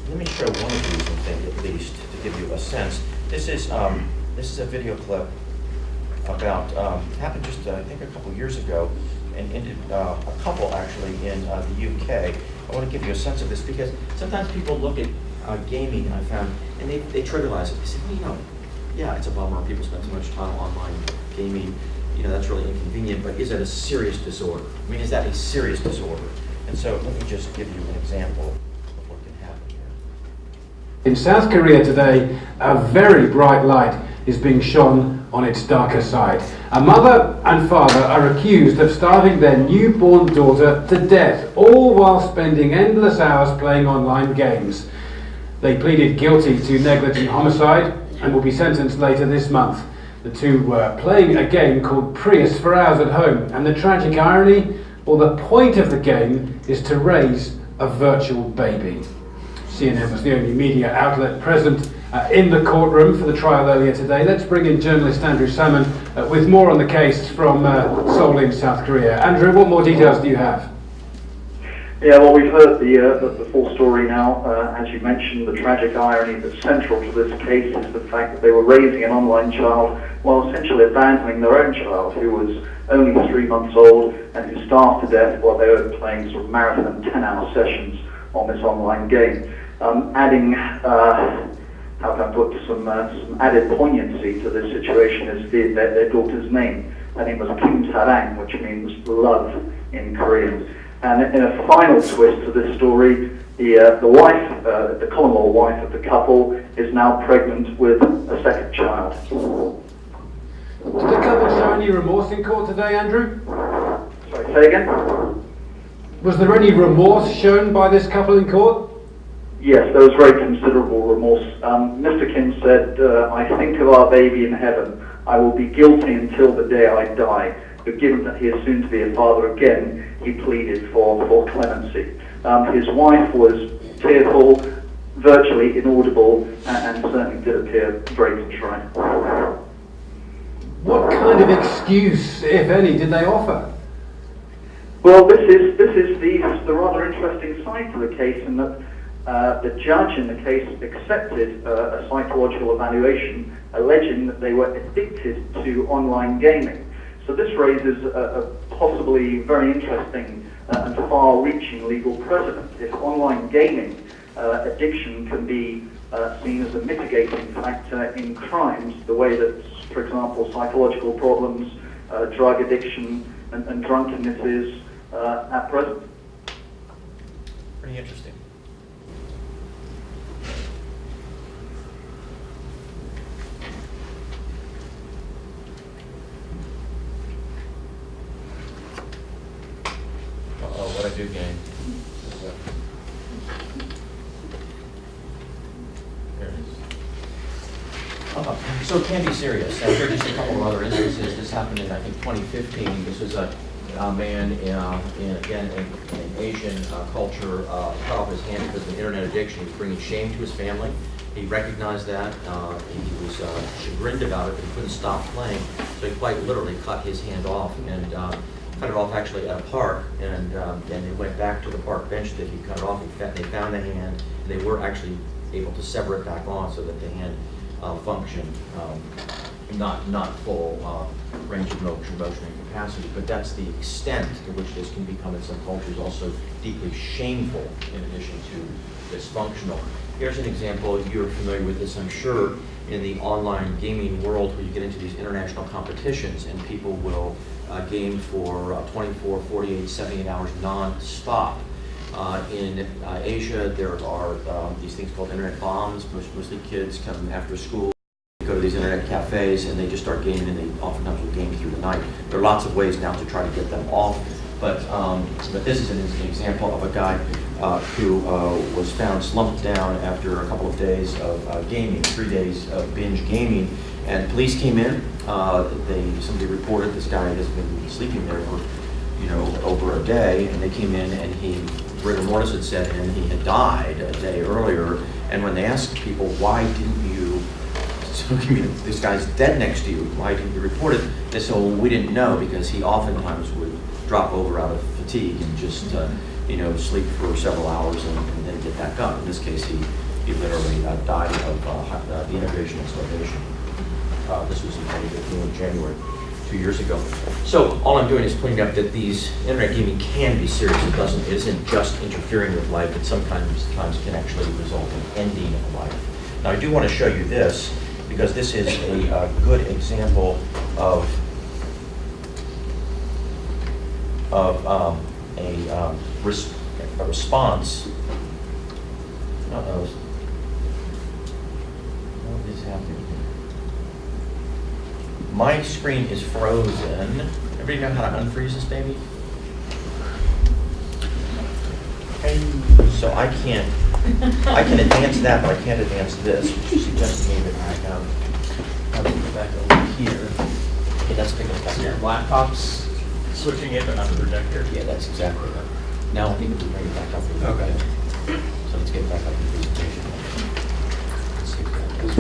Let me show one of these, I think, at least, to give you a sense. This is a video clip about, happened just, I think, a couple years ago, and ended a couple, actually, in the UK. I want to give you a sense of this, because sometimes people look at gaming, and I found, and they trivialize it. They say, well, yeah, it's a bummer. People spend so much time online gaming. That's really inconvenient, but is that a serious disorder? I mean, is that a serious disorder? And so let me just give you an example of what can happen here. In South Korea today, a very bright light is being shone on its darker side. A mother and father are accused of starving their newborn daughter to death, all while spending endless hours playing online games. They pleaded guilty to negligent homicide and will be sentenced later this month. The two were playing a game called Prius for hours at home, and the tragic irony, well, the point of the game is to raise a virtual baby. CNN was the only media outlet present in the courtroom for the trial earlier today. Let's bring in journalist Andrew Salmon with more on the case from Seoul in South Korea. Andrew, what more details do you have? Yeah, well, we've heard the full story now. As you mentioned, the tragic irony that's central to this case is the fact that they were raising an online child while essentially abandoning their own child, who was only 3 months old and who starved to death while they were playing sort of marathon 10-hour sessions on this online game. Adding, how can I put, some added poignancy to this situation is their daughter's name. Her name was Kim Sarang, which means love in Korean. And in a final twist to this story, the wife, the common law wife of the couple, is now pregnant with a second child. Did the couple show any remorse in court today, Andrew? Sorry, say again? Was there any remorse shown by this couple in court? Yes, there was very considerable remorse. Mr. Kim said, I think of our baby in heaven. I will be guilty until the day I die. But given that he is soon to be a father again, he pleaded for clemency. His wife was tearful, virtually inaudible, and certainly did appear very contrite. What kind of excuse, if any, did they offer? Well, this is the rather interesting side to the case, in that the judge in the case accepted a psychological evaluation alleging that they were addicted to online gaming. So this raises a possibly very interesting and far-reaching legal precedent. If online gaming addiction can be seen as a mitigating factor in crimes, the way that, for example, psychological problems, drug addiction, and drunkenness is at present. Pretty interesting. do game. There it is. So it can be serious. There are just a couple of other instances. This happened in, I think, 2015. This was a man in Asian culture cut off his hand because of an internet addiction. He was bringing shame to his family. He recognized that. He was chagrined about it, but he couldn't stop playing. So he quite literally cut his hand off and cut it off actually at a park. And they went back to the park bench that he cut it off. They found the hand, and they were actually able to sever it back on so that the hand functioned, not full range of motion and capacity. But that's the extent to which this can become in some cultures also deeply shameful in addition to dysfunctional. Here's an example. You're familiar with this, I'm sure, in the online gaming world where you get into these international competitions and people will game for 24, 48, 78 hours non-stop. In Asia, there are these things called internet bombs. Mostly kids come after school, go to these internet cafes, and they just start gaming, and they oftentimes will game through the night. There are lots of ways now to try to get them off, but this is an example of a guy who was found slumped down after a couple of days of gaming, 3 days of binge gaming, and police came in. Somebody reported this guy has been sleeping there for over a day, and they came in, and rigor mortis had set in. He had died a day earlier, and when they asked people, why didn't you, this guy's dead next to you, why didn't you report it? They said, well, we didn't know, because he oftentimes would drop over out of fatigue and just sleep for several hours and then get back up. In this case, he literally died of dehydration and starvation. This was in January, 2 years ago. So all I'm doing is pointing out that these internet gaming can be serious. It isn't just interfering with life. It sometimes can actually result in ending a life. Now I do want to show you this, because this is a good example of a response. Uh-oh. What is happening here? My screen is frozen. Everybody know how to unfreeze this baby? So I can advance that, but I can't advance this, which suggests to me that I have to go back over here. Okay, that's big enough. Your laptop's switching it, but not the projector. Yeah, that's exactly right. Now I think we can bring it back up. Okay. So let's get back up to the presentation. Let's see if that goes.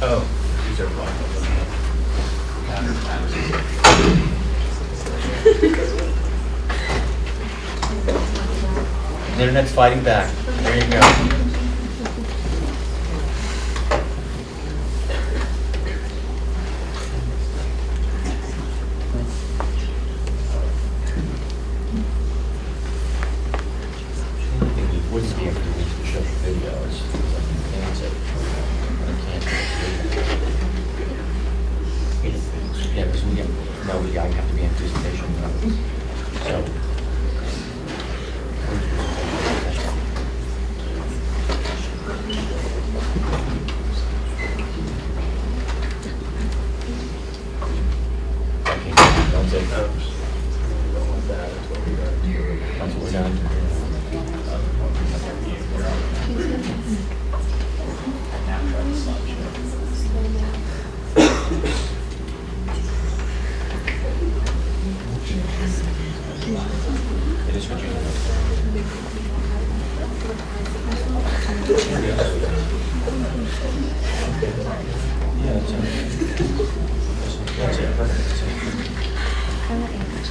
Oh, these are wrong. The internet's fighting back. There you go. Wouldn't be able to show the videos. Yeah, because I have to be in presentation. So. Okay, don't say. Don't want that. That's what we are. That's what we're done. It is Virginia. Yeah, that's it. Perfect.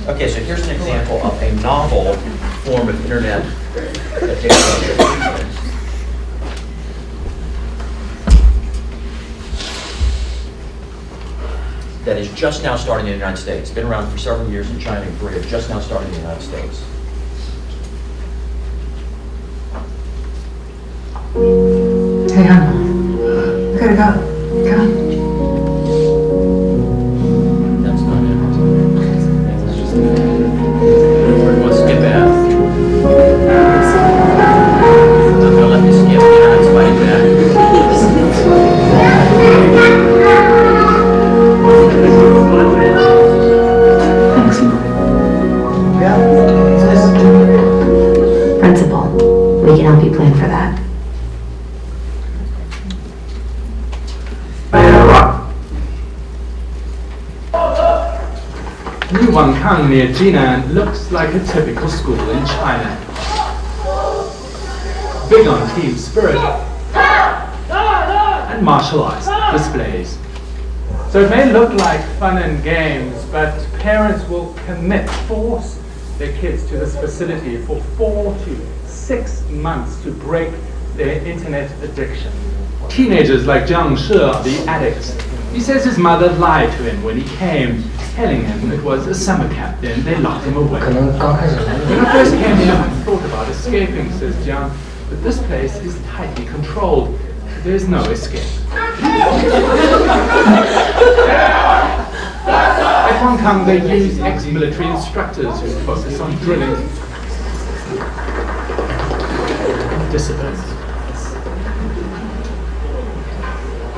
Okay, so here's an example of a novel form of internet addiction. That is just now starting in the United States. It's been around for several years in China and Korea, just now starting in the United States. Hey, hon. I gotta go. Come on. That's not it. Let's get that. New Wangkang near Jinan looks like a typical school in China. Big on team spirit and martial arts displays. So it may look like fun and games, but parents will force their kids to this facility for 4 to 6 months to break their internet addiction. Teenagers like Zhang Shi are the addicts. He says his mother lied to him when he came, telling him it was a summer camp, then they locked him away. When I first came here, I thought about escaping, says Jiang, but this place is tightly controlled. There's no escape. At Wangkang, they use ex-military instructors who focus on drilling and discipline.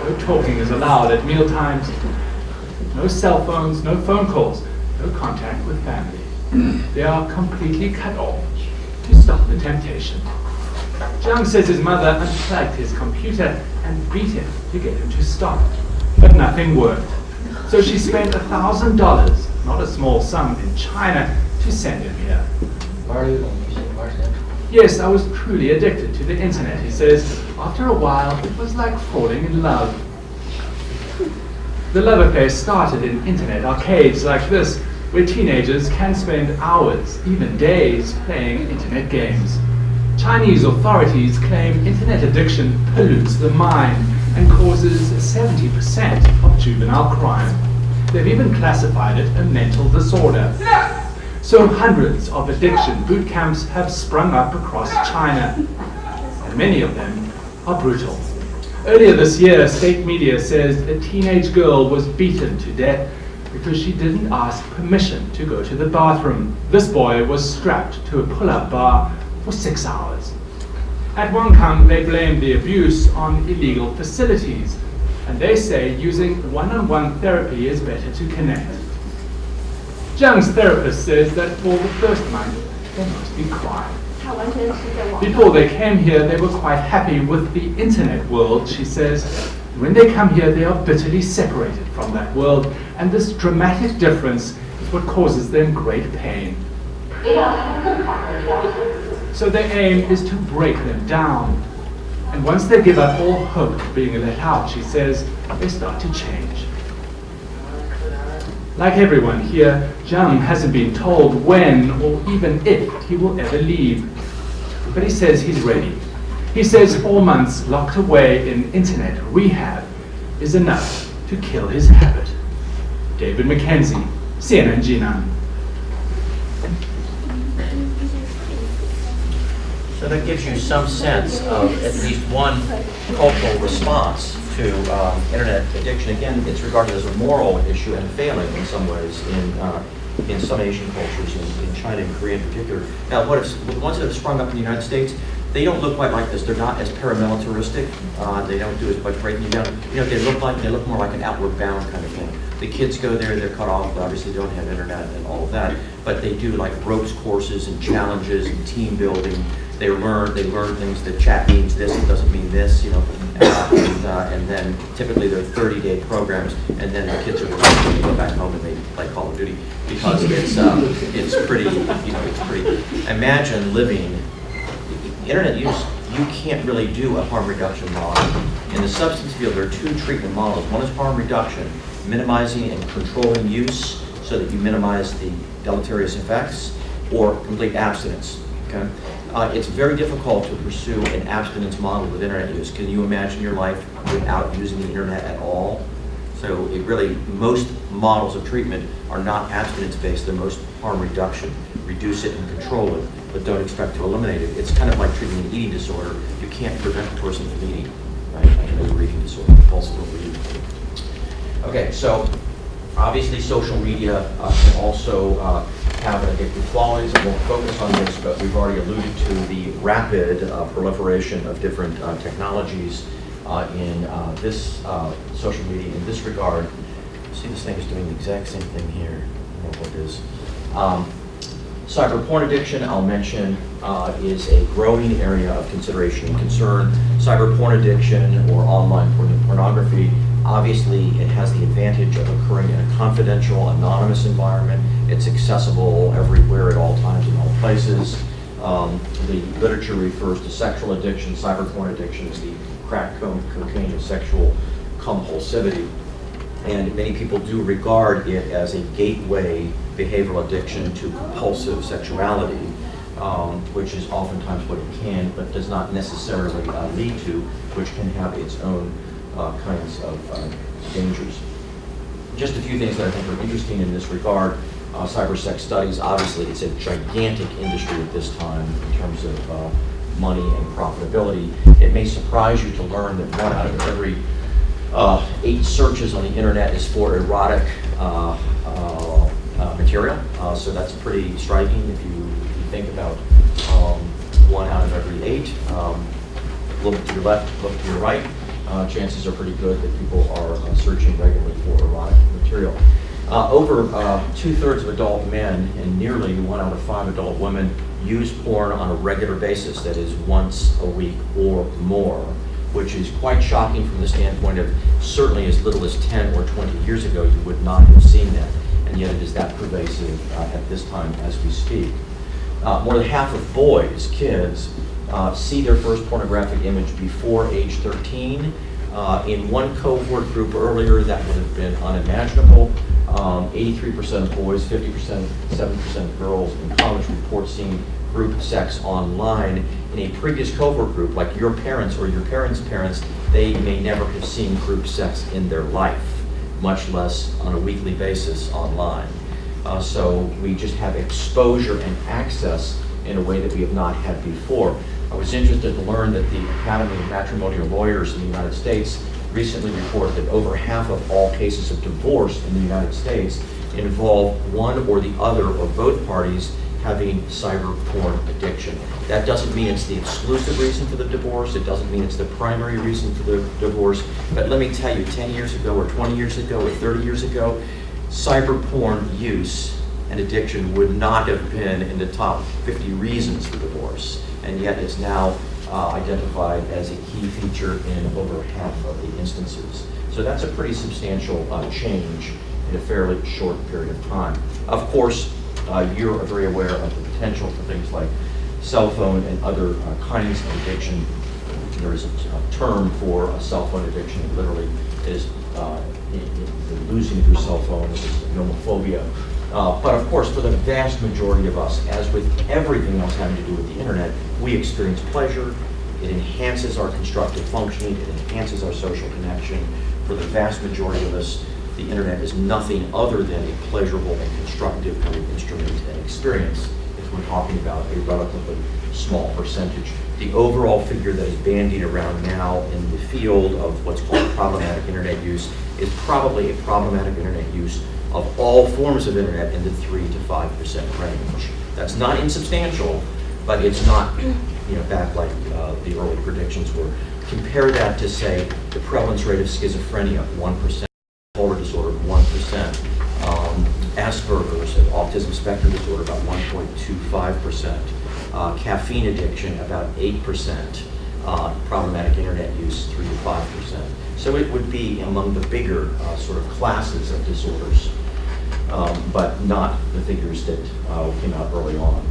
No talking is allowed at meal times. No cell phones, no phone calls, no contact with family. They are completely cut off to stop the temptation. Zhang says his mother unplugged his computer and beat him to get him to stop, but nothing worked. So she spent $1,000, not a small sum in China, to send him here. Yes, I was truly addicted to the internet, he says. After a while, it was like falling in love. The love affair started in internet arcades like this, where teenagers can spend hours, even days, playing internet games. Chinese authorities claim internet addiction pollutes the mind and causes 70% of juvenile crime. They've even classified it a mental disorder. So hundreds of addiction boot camps have sprung up across China, and many of them are brutal. Earlier this year, state media says a teenage girl was beaten to death because she didn't ask permission to go to the bathroom. This boy was strapped to a pull-up bar for 6 hours. At Wangkang, they blame the abuse on illegal facilities, and they say using one-on-one therapy is better to connect. Zhang's therapist says that for the first month, they must be crying. Before they came here, they were quite happy with the internet world, she says. When they come here, they are bitterly separated from that world, and this dramatic difference is what causes them great pain. So their aim is to break them down. And once they give up all hope of being let out, she says, they start to change. Like everyone here, Zhang hasn't been told when or even if he will ever leave. But he says he's ready. He says 4 months locked away in internet rehab is enough to kill his habit. David Mackenzie, CNN Jinan. So that gives you some sense of at least one cultural response to internet addiction. Again, it's regarded as a moral issue and failing in some ways in some Asian cultures, in China and Korea in particular. Now, the ones that have sprung up in the United States, they don't look quite like this. They're not as paramilitaristic. They don't do as much breaking you down. You know, they look more like an outward bound kind of thing. The kids go there, they're cut off, but obviously they don't have internet and all of that. But they do like ropes courses and challenges and team building. They learn things that chat means this, it doesn't mean this, you know, and then typically they're 30-day programs, and then the kids are going to go back home and they play Call of Duty because it's pretty, you know, it's pretty. Imagine living internet use. You can't really do a harm reduction model. In the substance field, there are 2 treatment models. One is harm reduction, minimizing and controlling use so that you minimize the deleterious effects, or complete abstinence. Okay. It's very difficult to pursue an abstinence model with internet use. Can you imagine your life without using the internet at all? So it really, most models of treatment are not abstinence-based, they're most harm reduction. Reduce it and control it, but don't expect to eliminate it. It's kind of like treating an eating disorder. You can't prevent the person from eating, right? Like an overeating disorder, compulsive overeating. Okay, so obviously social media can also have addictive qualities. I won't focus on this, but we've already alluded to the rapid proliferation of different technologies in this social media in this regard. See, this thing is doing the exact same thing here. I don't know what it is. Cyber porn addiction, I'll mention, is a growing area of consideration and concern. Cyber porn addiction or online pornography Obviously, it has the advantage of occurring in a confidential, anonymous environment. It's accessible everywhere at all times in all places. The literature refers to sexual addiction, cyber porn addiction as the crack cocaine of sexual compulsivity. And many people do regard it as a gateway behavioral addiction to compulsive sexuality, which is oftentimes what it can, but does not necessarily lead to, which can have its own kinds of dangers. Just a few things that I think are interesting in this regard. Cyber sex studies, obviously, it's a gigantic industry at this time in terms of money and profitability. It may surprise you to learn that 1 out of every 8 searches on the internet is for erotic material. So that's pretty striking if you think about 1 out of every 8. Look to your left, look to your right. Chances are pretty good that people are searching regularly for erotic material. Over 2/3 of adult men and nearly 1 out of 5 adult women use porn on a regular basis, that is once a week or more, which is quite shocking from the standpoint of certainly as little as 10 or 20 years ago you would not have seen that, and yet it is that pervasive at this time as we speak. More than half of boys, kids, see their first pornographic image before age 13. In one cohort group earlier, that would have been unimaginable. 83% of boys, 50%, 7% of girls in college report seeing group sex online. In a previous cohort group, like your parents or your parents' parents, they may never have seen group sex in their life, much less on a weekly basis online. So we just have exposure and access in a way that we have not had before. I was interested to learn that the Academy of Matrimonial Lawyers in the United States recently reported that over half of all cases of divorce in the United States involve one or the other or both parties having cyber porn addiction. That doesn't mean it's the exclusive reason for the divorce. It doesn't mean it's the primary reason for the divorce. But let me tell you, 10 years ago or 20 years ago or 30 years ago, cyber porn use and addiction would not have been in the top 50 reasons for divorce. And yet it's now identified as a key feature in over half of the instances. So that's a pretty substantial change in a fairly short period of time. Of course, you're very aware of the potential for things like cell phone and other kinds of addiction. There is a term for a cell phone addiction. It literally is losing your cell phone, which is nomophobia. But of course, for the vast majority of us, as with everything else having to do with the internet, we experience pleasure. It enhances our constructive functioning. It enhances our social connection. For the vast majority of us, the internet is nothing other than a pleasurable and constructive kind of instrument and experience if we're talking about a relatively small percentage. The overall figure that is bandied around now in the field of what's called problematic internet use is probably a problematic internet use of all forms of internet in the 3 to 5% range. That's not insubstantial, but it's not, back like the early predictions were. Compare that to, say, the prevalence rate of schizophrenia, 1%, bipolar disorder, 1%, Asperger's, autism spectrum disorder, about 1.25%, caffeine addiction, about 8%, problematic internet use, 3 to 5%. So it would be among the bigger sort of classes of disorders, but not the figures that came out early on.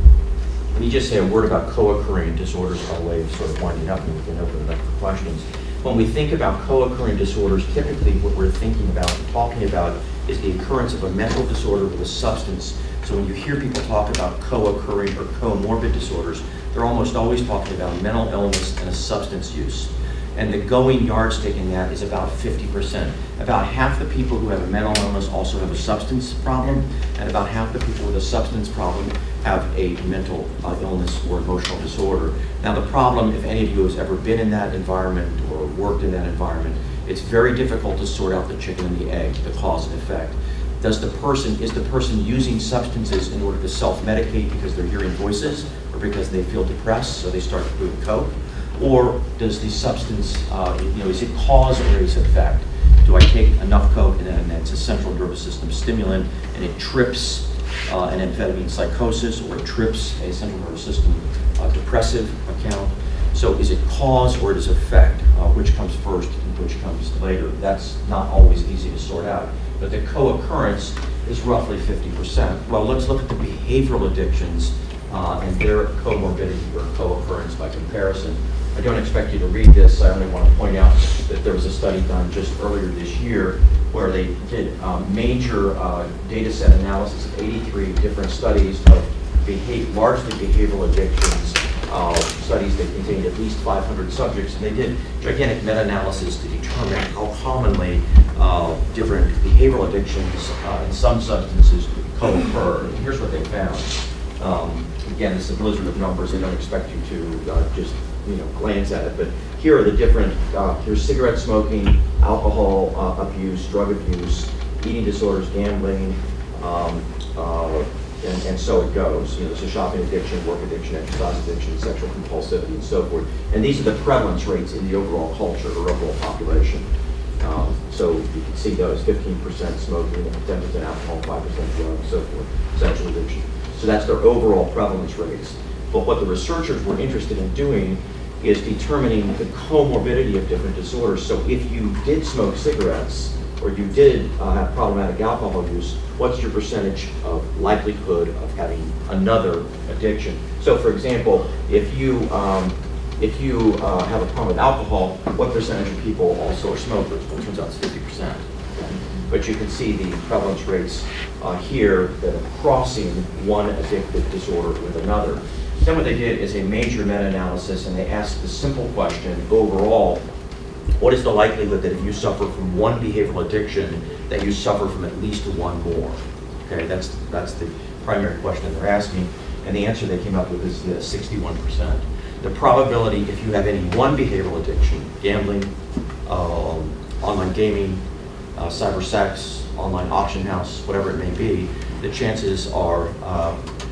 Let me just say a word about co-occurring disorders by way of sort of winding up, and we can open it up for questions. When we think about co-occurring disorders, typically what we're thinking about and talking about is the occurrence of a mental disorder with a substance. So when you hear people talk about co-occurring or comorbid disorders, they're almost always talking about mental illness and a substance use. And the going yardstick in that is about 50%. About half the people who have a mental illness also have a substance problem, and about half the people with a substance problem have a mental illness or emotional disorder. Now the problem, if any of you has ever been in that environment or worked in that environment, it's very difficult to sort out the chicken and the egg, the cause and effect. Is the person using substances in order to self-medicate because they're hearing voices or because they feel depressed, so they start doing coke? Or does the substance, is it cause or is it effect? Do I take enough coke and then it's a central nervous system stimulant and it trips an amphetamine psychosis, or it trips a central nervous system depressive account? So is it cause or is it effect? Which comes first and which comes later? That's not always easy to sort out. But the co-occurrence is roughly 50%. Well, let's look at the behavioral addictions and their comorbidity or co-occurrence by comparison. I don't expect you to read this. I only want to point out that there was a study done just earlier this year where they did major data set analysis of 83 different studies of largely behavioral addictions, studies that contained at least 500 subjects, and they did gigantic meta-analysis to determine how commonly different behavioral addictions and some substances co-occur. And here's what they found. Again, this is a blizzard of numbers. I don't expect you to just glance at it, but here are the different, here's cigarette smoking, alcohol abuse, drug abuse, eating disorders, gambling, and so it goes. There's a shopping addiction, work addiction, exercise addiction, sexual compulsivity, and so forth. And these are the prevalence rates in the overall culture or overall population. So you can see those: 15% smoking, 10% alcohol, 5% drugs, so forth, sexual addiction. So that's their overall prevalence rates. But what the researchers were interested in doing is determining the comorbidity of different disorders. So if you did smoke cigarettes or you did have problematic alcohol use, what's your percentage of likelihood of having another addiction? So for example, if you have a problem with alcohol, what percentage of people also are smokers? Well, it turns out it's 50%. But you can see the prevalence rates here that are crossing one addictive disorder with another. Then what they did is a major meta-analysis, and they asked the simple question overall: what is the likelihood that if you suffer from one behavioral addiction, that you suffer from at least one more? Okay, that's the primary question they're asking, and the answer they came up with is 61%. The probability, if you have any one behavioral addiction, gambling, online gaming, cyber sex, online auction house, whatever it may be, the chances are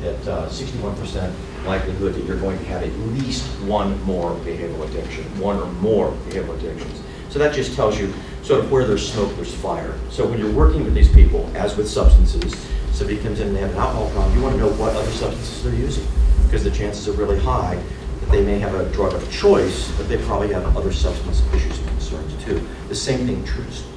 at 61% likelihood that you're going to have at least one more behavioral addiction, one or more behavioral addictions. So that just tells you sort of where there's smoke, there's fire. So when you're working with these people, as with substances, somebody comes in and they have an alcohol problem, you want to know what other substances they're using, because the chances are really high that they may have a drug of choice, but they probably have other substance issues and concerns too. The same thing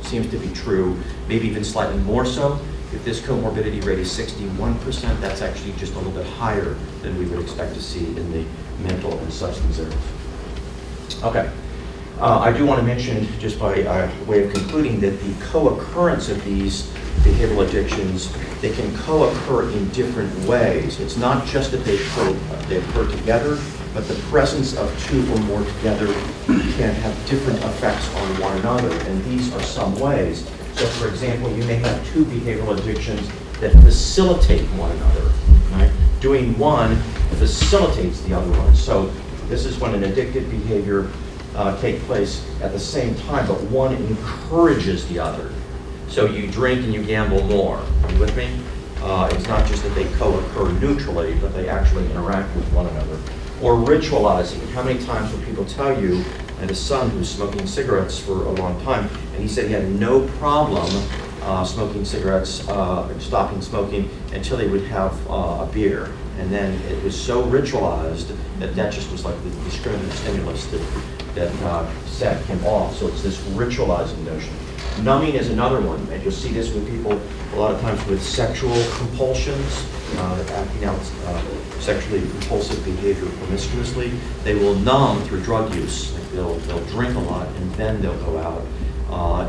seems to be true, maybe even slightly more so. If this comorbidity rate is 61%, that's actually just a little bit higher than we would expect to see in the mental and substance areas. Okay. I do want to mention, just by way of concluding, that the co-occurrence of these behavioral addictions, they can co-occur in different ways. It's not just that they occur together, but the presence of two or more together can have different effects on one another, and these are some ways. So for example, you may have two behavioral addictions that facilitate one another, right? Doing one facilitates the other one. So this is when an addictive behavior takes place at the same time, but one encourages the other. So you drink and you gamble more. Are you with me? It's not just that they co-occur neutrally, but they actually interact with one another. Or ritualizing. How many times will people tell you, and a son who's smoking cigarettes for a long time, and he said he had no problem smoking cigarettes, stopping smoking until he would have a beer. And then it was so ritualized that just was like the discriminative stimulus that set him off. So it's this ritualizing notion. Numbing is another one, and you'll see this with people a lot of times with sexual compulsions, acting out sexually compulsive behavior promiscuously. They will numb through drug use. Like they'll drink a lot, and then they'll go out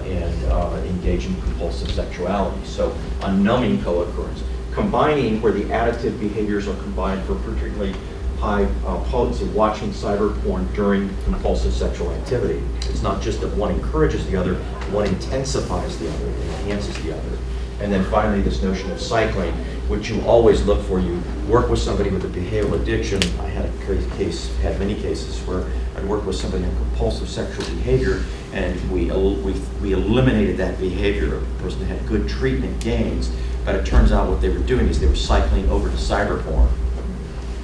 and engage in compulsive sexuality. So a numbing co-occurrence. Combining, where the additive behaviors are combined for particularly high potency, watching cyber porn during compulsive sexual activity. It's not just that one encourages the other, one intensifies the other, enhances the other. And then finally, this notion of cycling, which you always look for. You work with somebody with a behavioral addiction. I had many cases where I worked with somebody in compulsive sexual behavior, and we eliminated that behavior. The person had good treatment gains, but it turns out what they were doing is they were cycling over to cyber porn.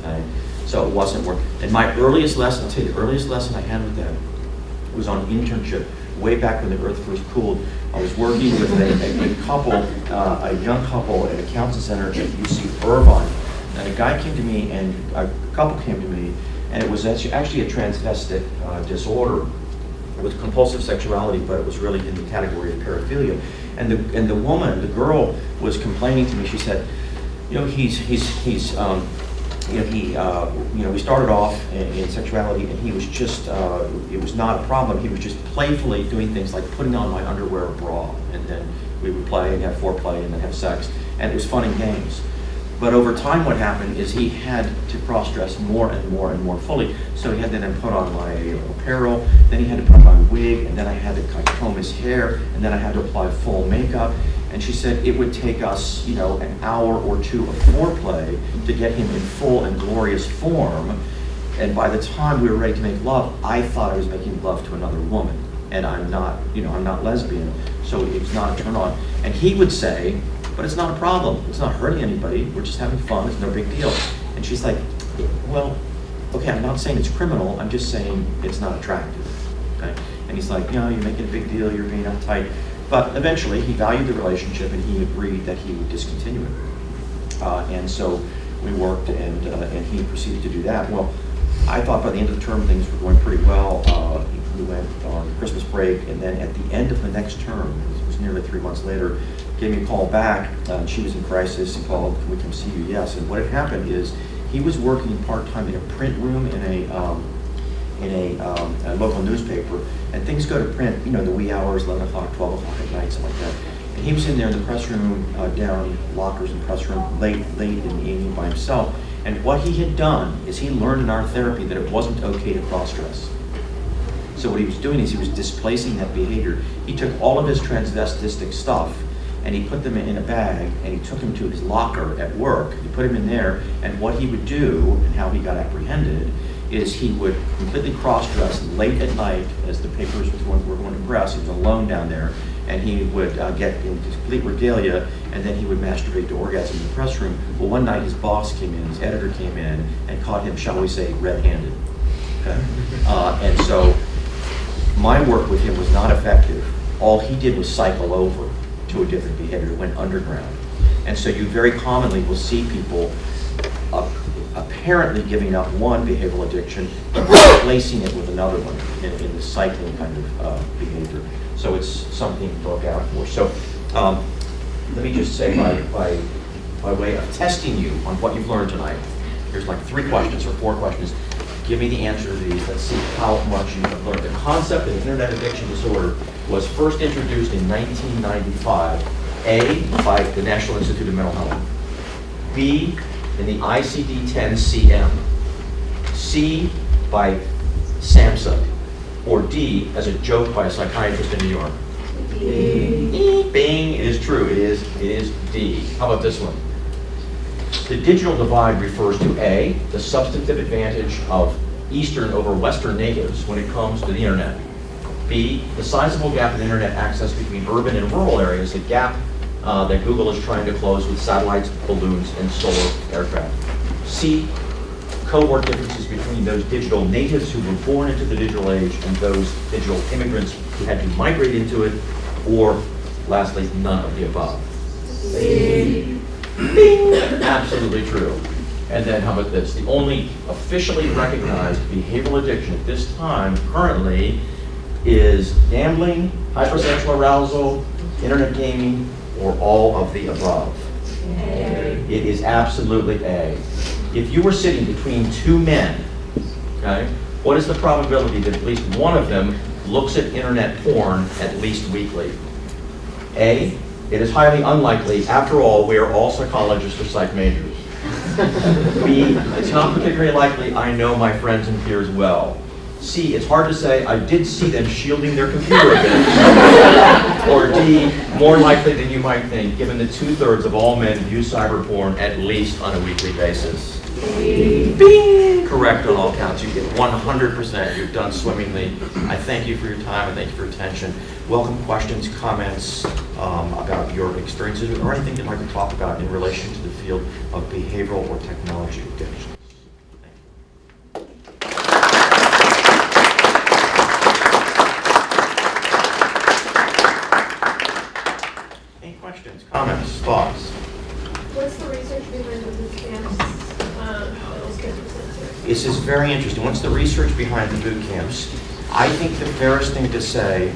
Okay? So it wasn't working. And my earliest lesson, I'll tell you, the earliest lesson I had with them was on internship. Way back when the earth first cooled, I was working with a couple, a young couple at a counseling center at UC Irvine. And a guy came to me, and a couple came to me, And it was actually a transvestic disorder with compulsive sexuality, but it was really in the category of paraphilia. And the woman, the girl, was complaining to me. She said, you know, we started off in sexuality, and he was just, it was not a problem. He was just playfully doing things like putting on my underwear bra, and then we would play and have foreplay and then have sex, and it was fun and games. But over time, what happened is he had to cross-dress more and more and more fully. So he had to then put on my apparel, then he had to put on my wig, and then I had to comb his hair, and then I had to apply full makeup. And she said it would take us, you know, an hour or two of foreplay to get him in full and glorious form. And by the time we were ready to make love, I thought I was making love to another woman. And I'm not, you know, I'm not lesbian, so it was not a turn on. And he would say, but it's not a problem. It's not hurting anybody. We're just having fun. It's no big deal. And she's like, well, okay, I'm not saying it's criminal. I'm just saying it's not attractive. Okay? And he's like, no, you're making a big deal. You're being uptight. But eventually, he valued the relationship, and he agreed that he would discontinue it. And so we worked, and he proceeded to do that. Well, I thought by the end of the term, things were going pretty well. We went on Christmas break, and then at the end of the next term, it was nearly 3 months later, gave me a call back. She was in crisis and called, can we come see you? Yes. And what had happened is he was working part-time in a print room in a local newspaper, and things go to print, you know, the wee hours, 11 o'clock, 12 o'clock at night, something like that. And he was in there in the press room, down lockers in press room, late in the evening by himself. And what he had done is he learned in our therapy that it wasn't okay to cross-dress. So what he was doing is he was displacing that behavior. He took all of his transvestistic stuff, and he put them in a bag, and he took them to his locker at work. He put them in there, and what he would do, and how he got apprehended, is he would completely cross-dress late at night as the papers were going to press. He was alone down there, and he would get in complete regalia, and then he would masturbate to orgasm in the press room. Well, one night his boss came in, his editor came in, and caught him, shall we say, red-handed. Okay? And so my work with him was not effective. All he did was cycle over to a different behavior. It went underground. And so you very commonly will see people apparently giving up one behavioral addiction and replacing it with another one in the cycling kind of behavior. So it's something to look out for. So let me just say by way of testing you on what you've learned tonight, here's like 3 questions or 4 questions. Give me the answer to these. Let's see how much you have learned. The concept of internet addiction disorder was first introduced in 1995, A, by the National Institute of Mental Health, B, in the ICD-10-CM, C, by SAMHSA, or D, as a joke by a psychiatrist in New York. D. Bing, it is true, it is D. How about this one? The digital divide refers to A, the substantive advantage of Eastern over Western natives when it comes to the internet. B, the sizable gap in internet access between urban and rural areas, a gap that Google is trying to close with satellites, balloons, and solar aircraft. C, cohort differences between those digital natives who were born into the digital age and those digital immigrants who had to migrate into it, or lastly, none of the above. C. Bing! Absolutely true. And then how about this? The only officially recognized behavioral addiction at this time currently is gambling, hypersexual arousal, internet gaming, or all of the above. A. It is absolutely A. If you were sitting between 2 men, okay, what is the probability that at least one of them looks at internet porn at least weekly? A. It is highly unlikely. After all, we are all psychologists or psych majors. B. It's not particularly likely. I know my friends and peers well. C, it's hard to say. I did see them shielding their computer a bit. Or D, more likely than you might think, given that 2/3 of all men view cyber porn at least on a weekly basis. Bing! Correct on all counts. You get 100%. You've done swimmingly. I thank you for your time and thank you for your attention. Welcome questions, comments about your experiences or anything you'd like to talk about in relation to the field of behavioral or technology addiction. Comments, thoughts? What's the research behind the boot camps that was This is very interesting. What's the research behind the boot camps? I think the fairest thing to say,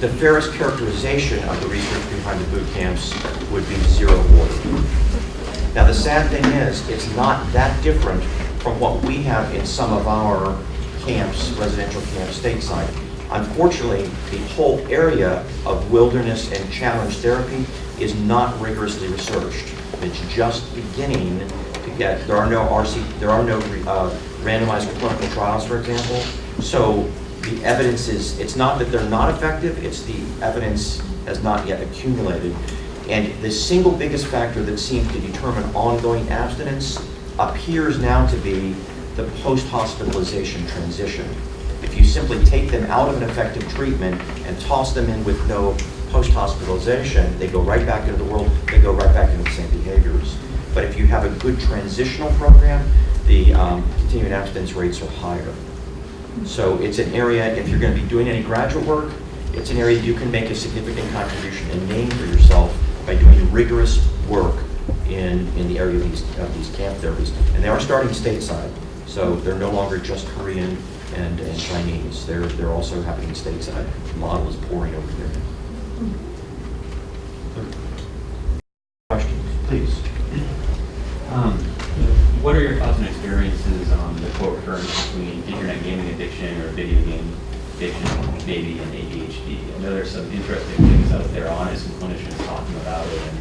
the fairest characterization of the research behind the boot camps would be zero boredom. Now, the sad thing is, it's not that different from what we have in some of our camps, residential camps stateside. Unfortunately, the whole area of wilderness and challenge therapy is not rigorously researched. It's just beginning to get, there are no randomized clinical trials, for example. So the evidence is, it's not that they're not effective, it's the evidence has not yet accumulated. And the single biggest factor that seems to determine ongoing abstinence appears now to be the post-hospitalization transition. If you simply take them out of an effective treatment and toss them in with no post-hospitalization, they go right back into the world, they go right back into the same behaviors. But if you have a good transitional program, the continuing abstinence rates are higher. So it's an area, if you're going to be doing any graduate work, it's an area you can make a significant contribution and name for yourself by doing rigorous work in the area of these camp therapies. And they are starting stateside, so they're no longer just Korean and Chinese. They're also happening stateside. The model is pouring over here. Questions, please. What are your thoughts and experiences on the co-occurrence between internet gaming addiction or video game addiction, maybe, and ADHD? I know there's some interesting things out there, honest clinicians talking about it, and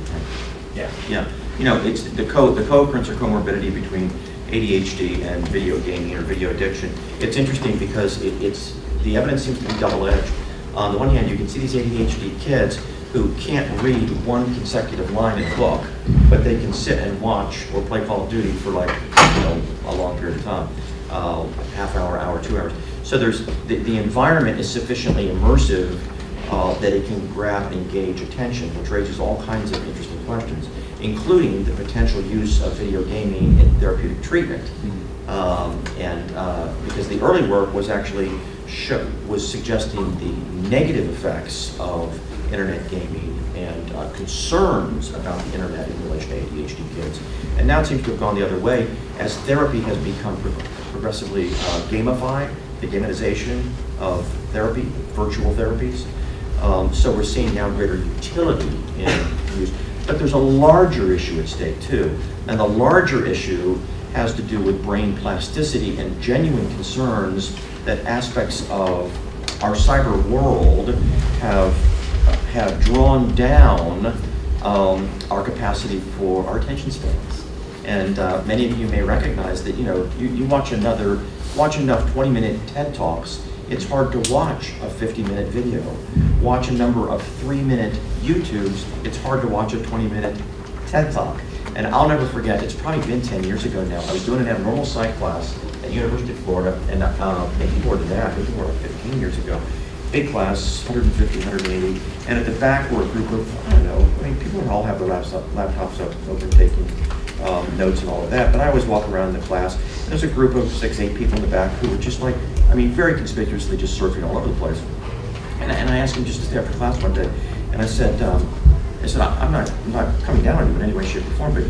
yeah. Yeah, you know, it's the co-occurrence or comorbidity between ADHD and video gaming or video addiction. It's interesting because the evidence seems to be double-edged. On the one hand, you can see these ADHD kids who can't read one consecutive line in a book, but they can sit and watch or play Call of Duty for like, a long period of time, half hour, 2 hours. So there's the environment is sufficiently immersive that it can grab and engage attention, which raises all kinds of interesting questions, including the potential use of video gaming in therapeutic treatment. Because the early work was actually suggesting the negative effects of internet gaming and concerns about the internet in relation to ADHD kids. And now it seems to have gone the other way as therapy has become progressively gamified, the gamification of therapy, virtual therapies. So we're seeing now greater utility in use. But there's a larger issue at stake too. And the larger issue has to do with brain plasticity and genuine concerns that aspects of our cyber world have drawn down our capacity for our attention spans. And many of you may recognize that, you watch enough 20-minute TED Talks, it's hard to watch a 50-minute video. Watch a number of 3-minute YouTubes, it's hard to watch a 20-minute TED Talk. And I'll never forget, it's probably been 10 years ago now, I was doing an abnormal psych class at University of Florida, and maybe more than that, maybe more like 15 years ago. Big class, 150, 180, and at the back were a group of, people would all have their laptops open, taking notes and all of that, but I always walk around in the class, and there's a group of 6, 8 people in the back who were just very conspicuously just surfing all over the place. And I asked them just to stay after class one day, and I said, I'm not coming down on you in any way, shape, or form, but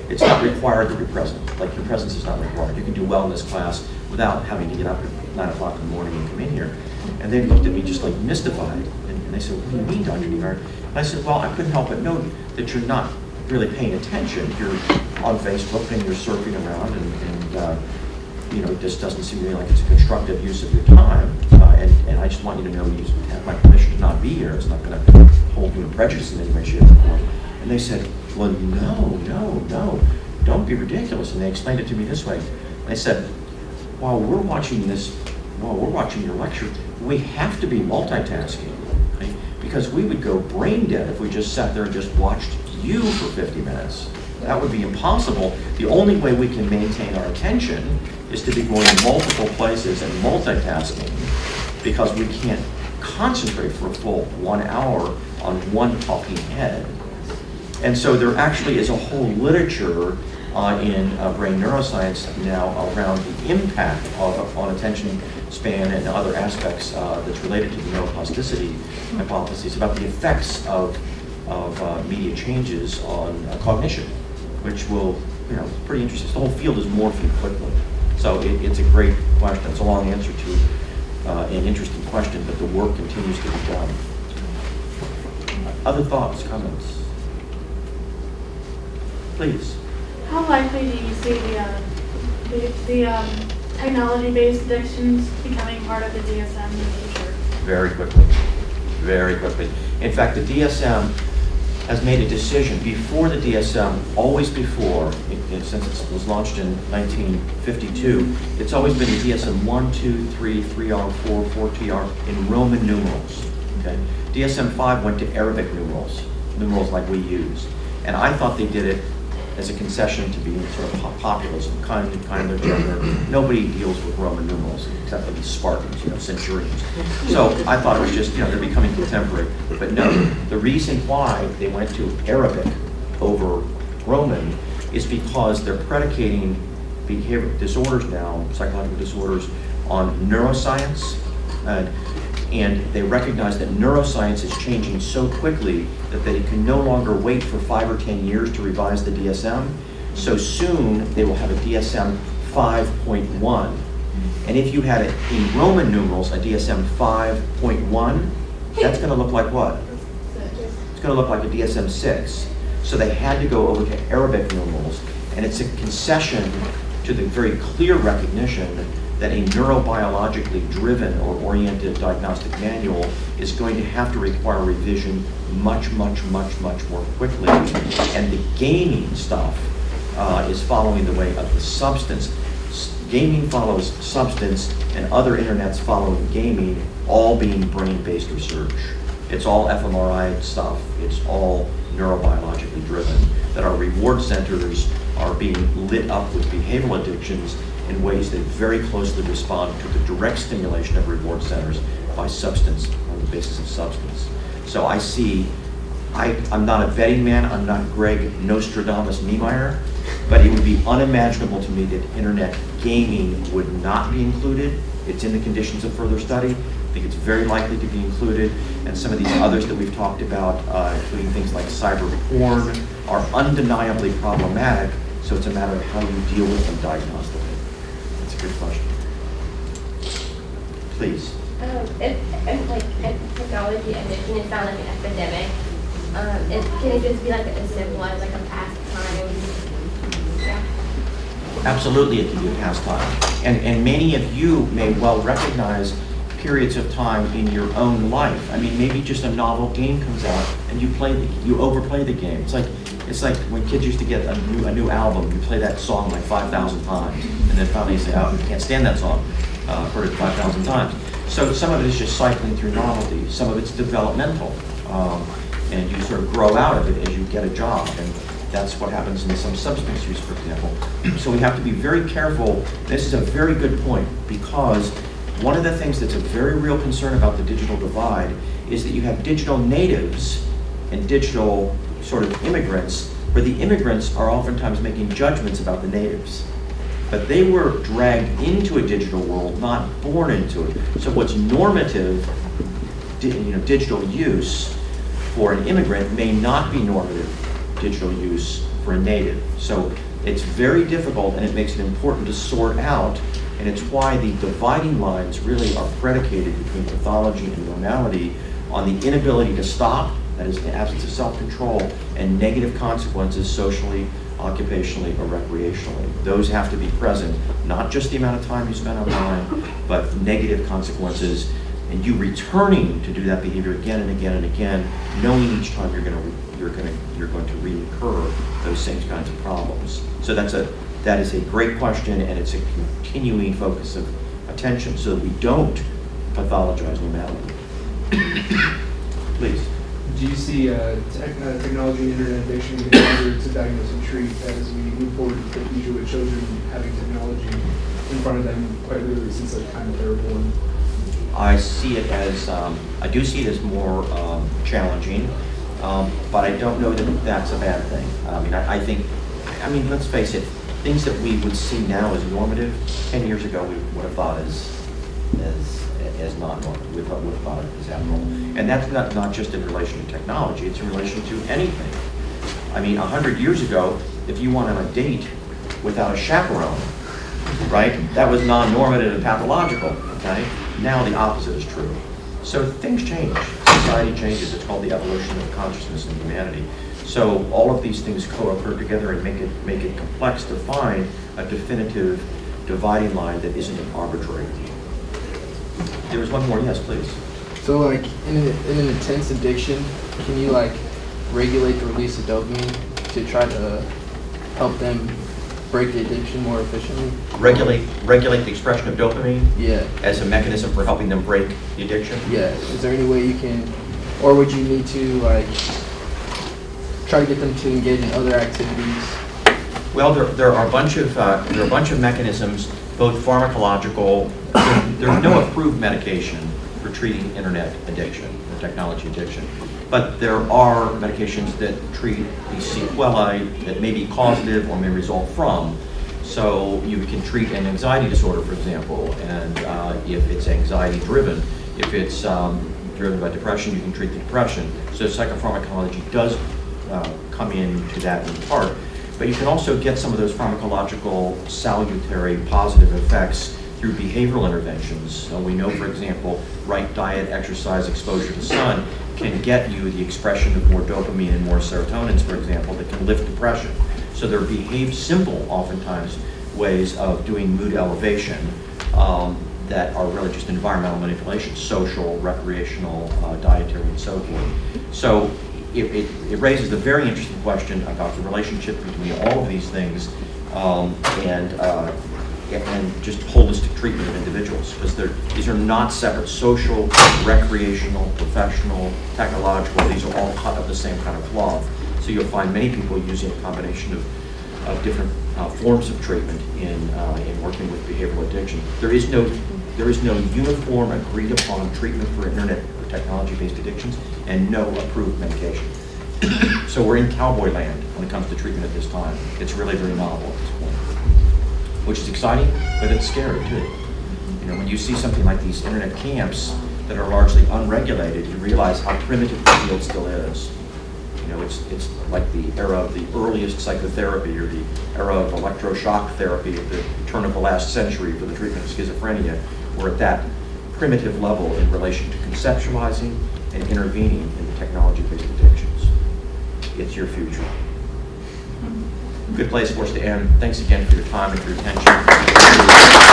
it's not required that you're present. Like, your presence is not required. You can do well in this class without having to get up at 9 o'clock in the morning and come in here. And they looked at me just like mystified, and they said, what do you mean, Dr. Neivert? And I said, well, I couldn't help but note that you're not really paying attention. You're on Facebook and you're surfing around, and it just doesn't seem to me like it's a constructive use of your time. And I just want you to know you have my permission to not be here. It's not going to hold you in prejudice in any way, shape, or form. And they said, well, no, don't be ridiculous. And they explained it to me this way. They said, while we're watching your lecture, we have to be multitasking, right? Because we would go brain dead if we just sat there and just watched you for 50 minutes. That would be impossible. The only way we can maintain our attention is to be going multiple places and multitasking, because we can't concentrate for a full 1 hour on one talking head. And so there actually is a whole literature in brain neuroscience now around the impact on attention span and other aspects that's related to the neuroplasticity hypotheses about the effects of media changes on cognition, which will you know, pretty interesting. The whole field is morphing quickly. So it's a great question. It's a long answer to an interesting question, but the work continues to be done. Other thoughts, comments? Please. How likely do you see the technology-based addictions becoming part of the DSM in the future? Very quickly. Very quickly. In fact, the DSM has made a decision before the DSM, always before, since it was launched in 1952, it's always been the DSM 1, 2, 3, 3R, 4, 4TR in Roman numerals. Okay? DSM-5 went to Arabic numerals like we use. And I thought they did it as a concession to being sort of populism, kind of gender. Nobody deals with Roman numerals except for these Spartans, you know, centurions. So I thought it was just, you know, they're becoming contemporary. But no, the reason why they went to Arabic over Roman is because they're predicating behavioral disorders now, psychological disorders, on neuroscience. And they recognize that neuroscience is changing so quickly that they can no longer wait for 5 or 10 years to revise the DSM. So soon they will have a DSM 5.1. And if you had it in Roman numerals, a DSM 5.1, that's going to look like what? It's going to look like a DSM 6. So they had to go over to Arabic numerals. And it's a concession to the very clear recognition that a neurobiologically driven or oriented diagnostic manual is going to have to require revision much more quickly. And the gaming stuff is following the way of the substance. Gaming follows substance, and other internets follow gaming, all being brain-based research. It's all fMRI stuff. It's all neurobiologically driven. That our reward centers are being lit up with behavioral addictions in ways that very closely respond to the direct stimulation of reward centers by substance, on the basis of substance. So I see, I'm not a betting man, I'm not Greg Nostradamus Niemeyer, but it would be unimaginable to me that internet gaming would not be included. It's in the conditions of further study. I think it's very likely to be included, and some of these others that we've talked about, including things like cyber porn, are undeniably problematic, so it's a matter of how you deal with them diagnostically. That's a good question. Please. If technology addiction is not like an epidemic, can it just be like as simple as like a pastime? Yeah. Absolutely, it can be a pastime. And many of you may well recognize periods of time in your own life. I mean, maybe just a novel game comes out and you overplay the game. It's like when kids used to get a new album, you play that song like 5,000 times, and then finally you say, oh, I can't stand that song. Heard it 5,000 times. So some of it is just cycling through novelty. Some of it's developmental. And you sort of grow out of it as you get a job. And that's what happens in some substance use, for example. So we have to be very careful. This is a very good point, because one of the things that's a very real concern about the digital divide is that you have digital natives and digital sort of immigrants, where the immigrants are oftentimes making judgments about the natives. But they were dragged into a digital world, not born into it. So what's normative, digital use for an immigrant may not be normative digital use for a native. So it's very difficult, and it makes it important to sort out, and it's why the dividing lines really are predicated between pathology and normality on the inability to stop, that is the absence of self-control, and negative consequences socially, occupationally, or recreationally. Those have to be present, not just the amount of time you spend online, but negative consequences, and you returning to do that behavior again and again and again, knowing each time you're going to recur those same kinds of problems. So that is a great question, and it's a continuing focus of attention so that we don't pathologize normality. Please. Do you see technology and internet addiction getting harder to diagnose and treat as we move forward into the future with children having technology in front of them quite literally since the time that they were born? I see it as, I do see it as more challenging, but I don't know that that's a bad thing. I think, let's face it, things that we would see now as normative, 10 years ago we would have thought as not normative. We would have thought it as abnormal. And that's not just in relation to technology, it's in relation to anything. I mean, 100 years ago, if you went on a date without a chaperone, right, that was non-normative and pathological, okay? Now the opposite is true. So things change, society changes. It's called the evolution of consciousness in humanity. So all of these things co-occur together and make it complex to find a definitive dividing line that isn't arbitrary. There was one more, yes, please. So like in an intense addiction, can you like regulate the release of dopamine to try to help them break the addiction more efficiently? Regulate the expression of dopamine Yeah. as a mechanism for helping them break the addiction? Yeah. Is there any way you can, or would you need to like try to get them to engage in other activities? Well, there are a bunch of mechanisms, both pharmacological. There's no approved medication for treating internet addiction or technology addiction, but there are medications that treat the sequelae that may be causative or may result from. So you can treat an anxiety disorder, for example, and if it's anxiety-driven, if it's driven by depression, you can treat the depression. So psychopharmacology does come into that in part. But you can also get some of those pharmacological salutary positive effects through behavioral interventions. So we know, for example, right diet, exercise, exposure to sun can get you the expression of more dopamine and more serotonins, for example, that can lift depression. So there are simple, oftentimes, ways of doing mood elevation that are really just environmental manipulation, social, recreational, dietary, and so forth. So it raises the very interesting question about the relationship between all of these things and just holistic treatment of individuals, because these are not separate. Social, recreational, professional, technological, these are all cut of the same kind of cloth. So you'll find many people using a combination of different forms of treatment in working with behavioral addiction. There is no uniform, agreed upon treatment for internet or technology-based addictions, and no approved medication. So we're in cowboy land when it comes to treatment at this time. It's really very novel at this point, which is exciting, but it's scary too. You know, when you see something like these internet camps that are largely unregulated, you realize how primitive the field still is. You know, it's like the era of the earliest psychotherapy or the era of electroshock therapy at the turn of the last century for the treatment of schizophrenia. We're at that primitive level in relation to conceptualizing and intervening in the technology-based addictions. It's your future. Good place for us to end. Thanks again for your time and for your attention.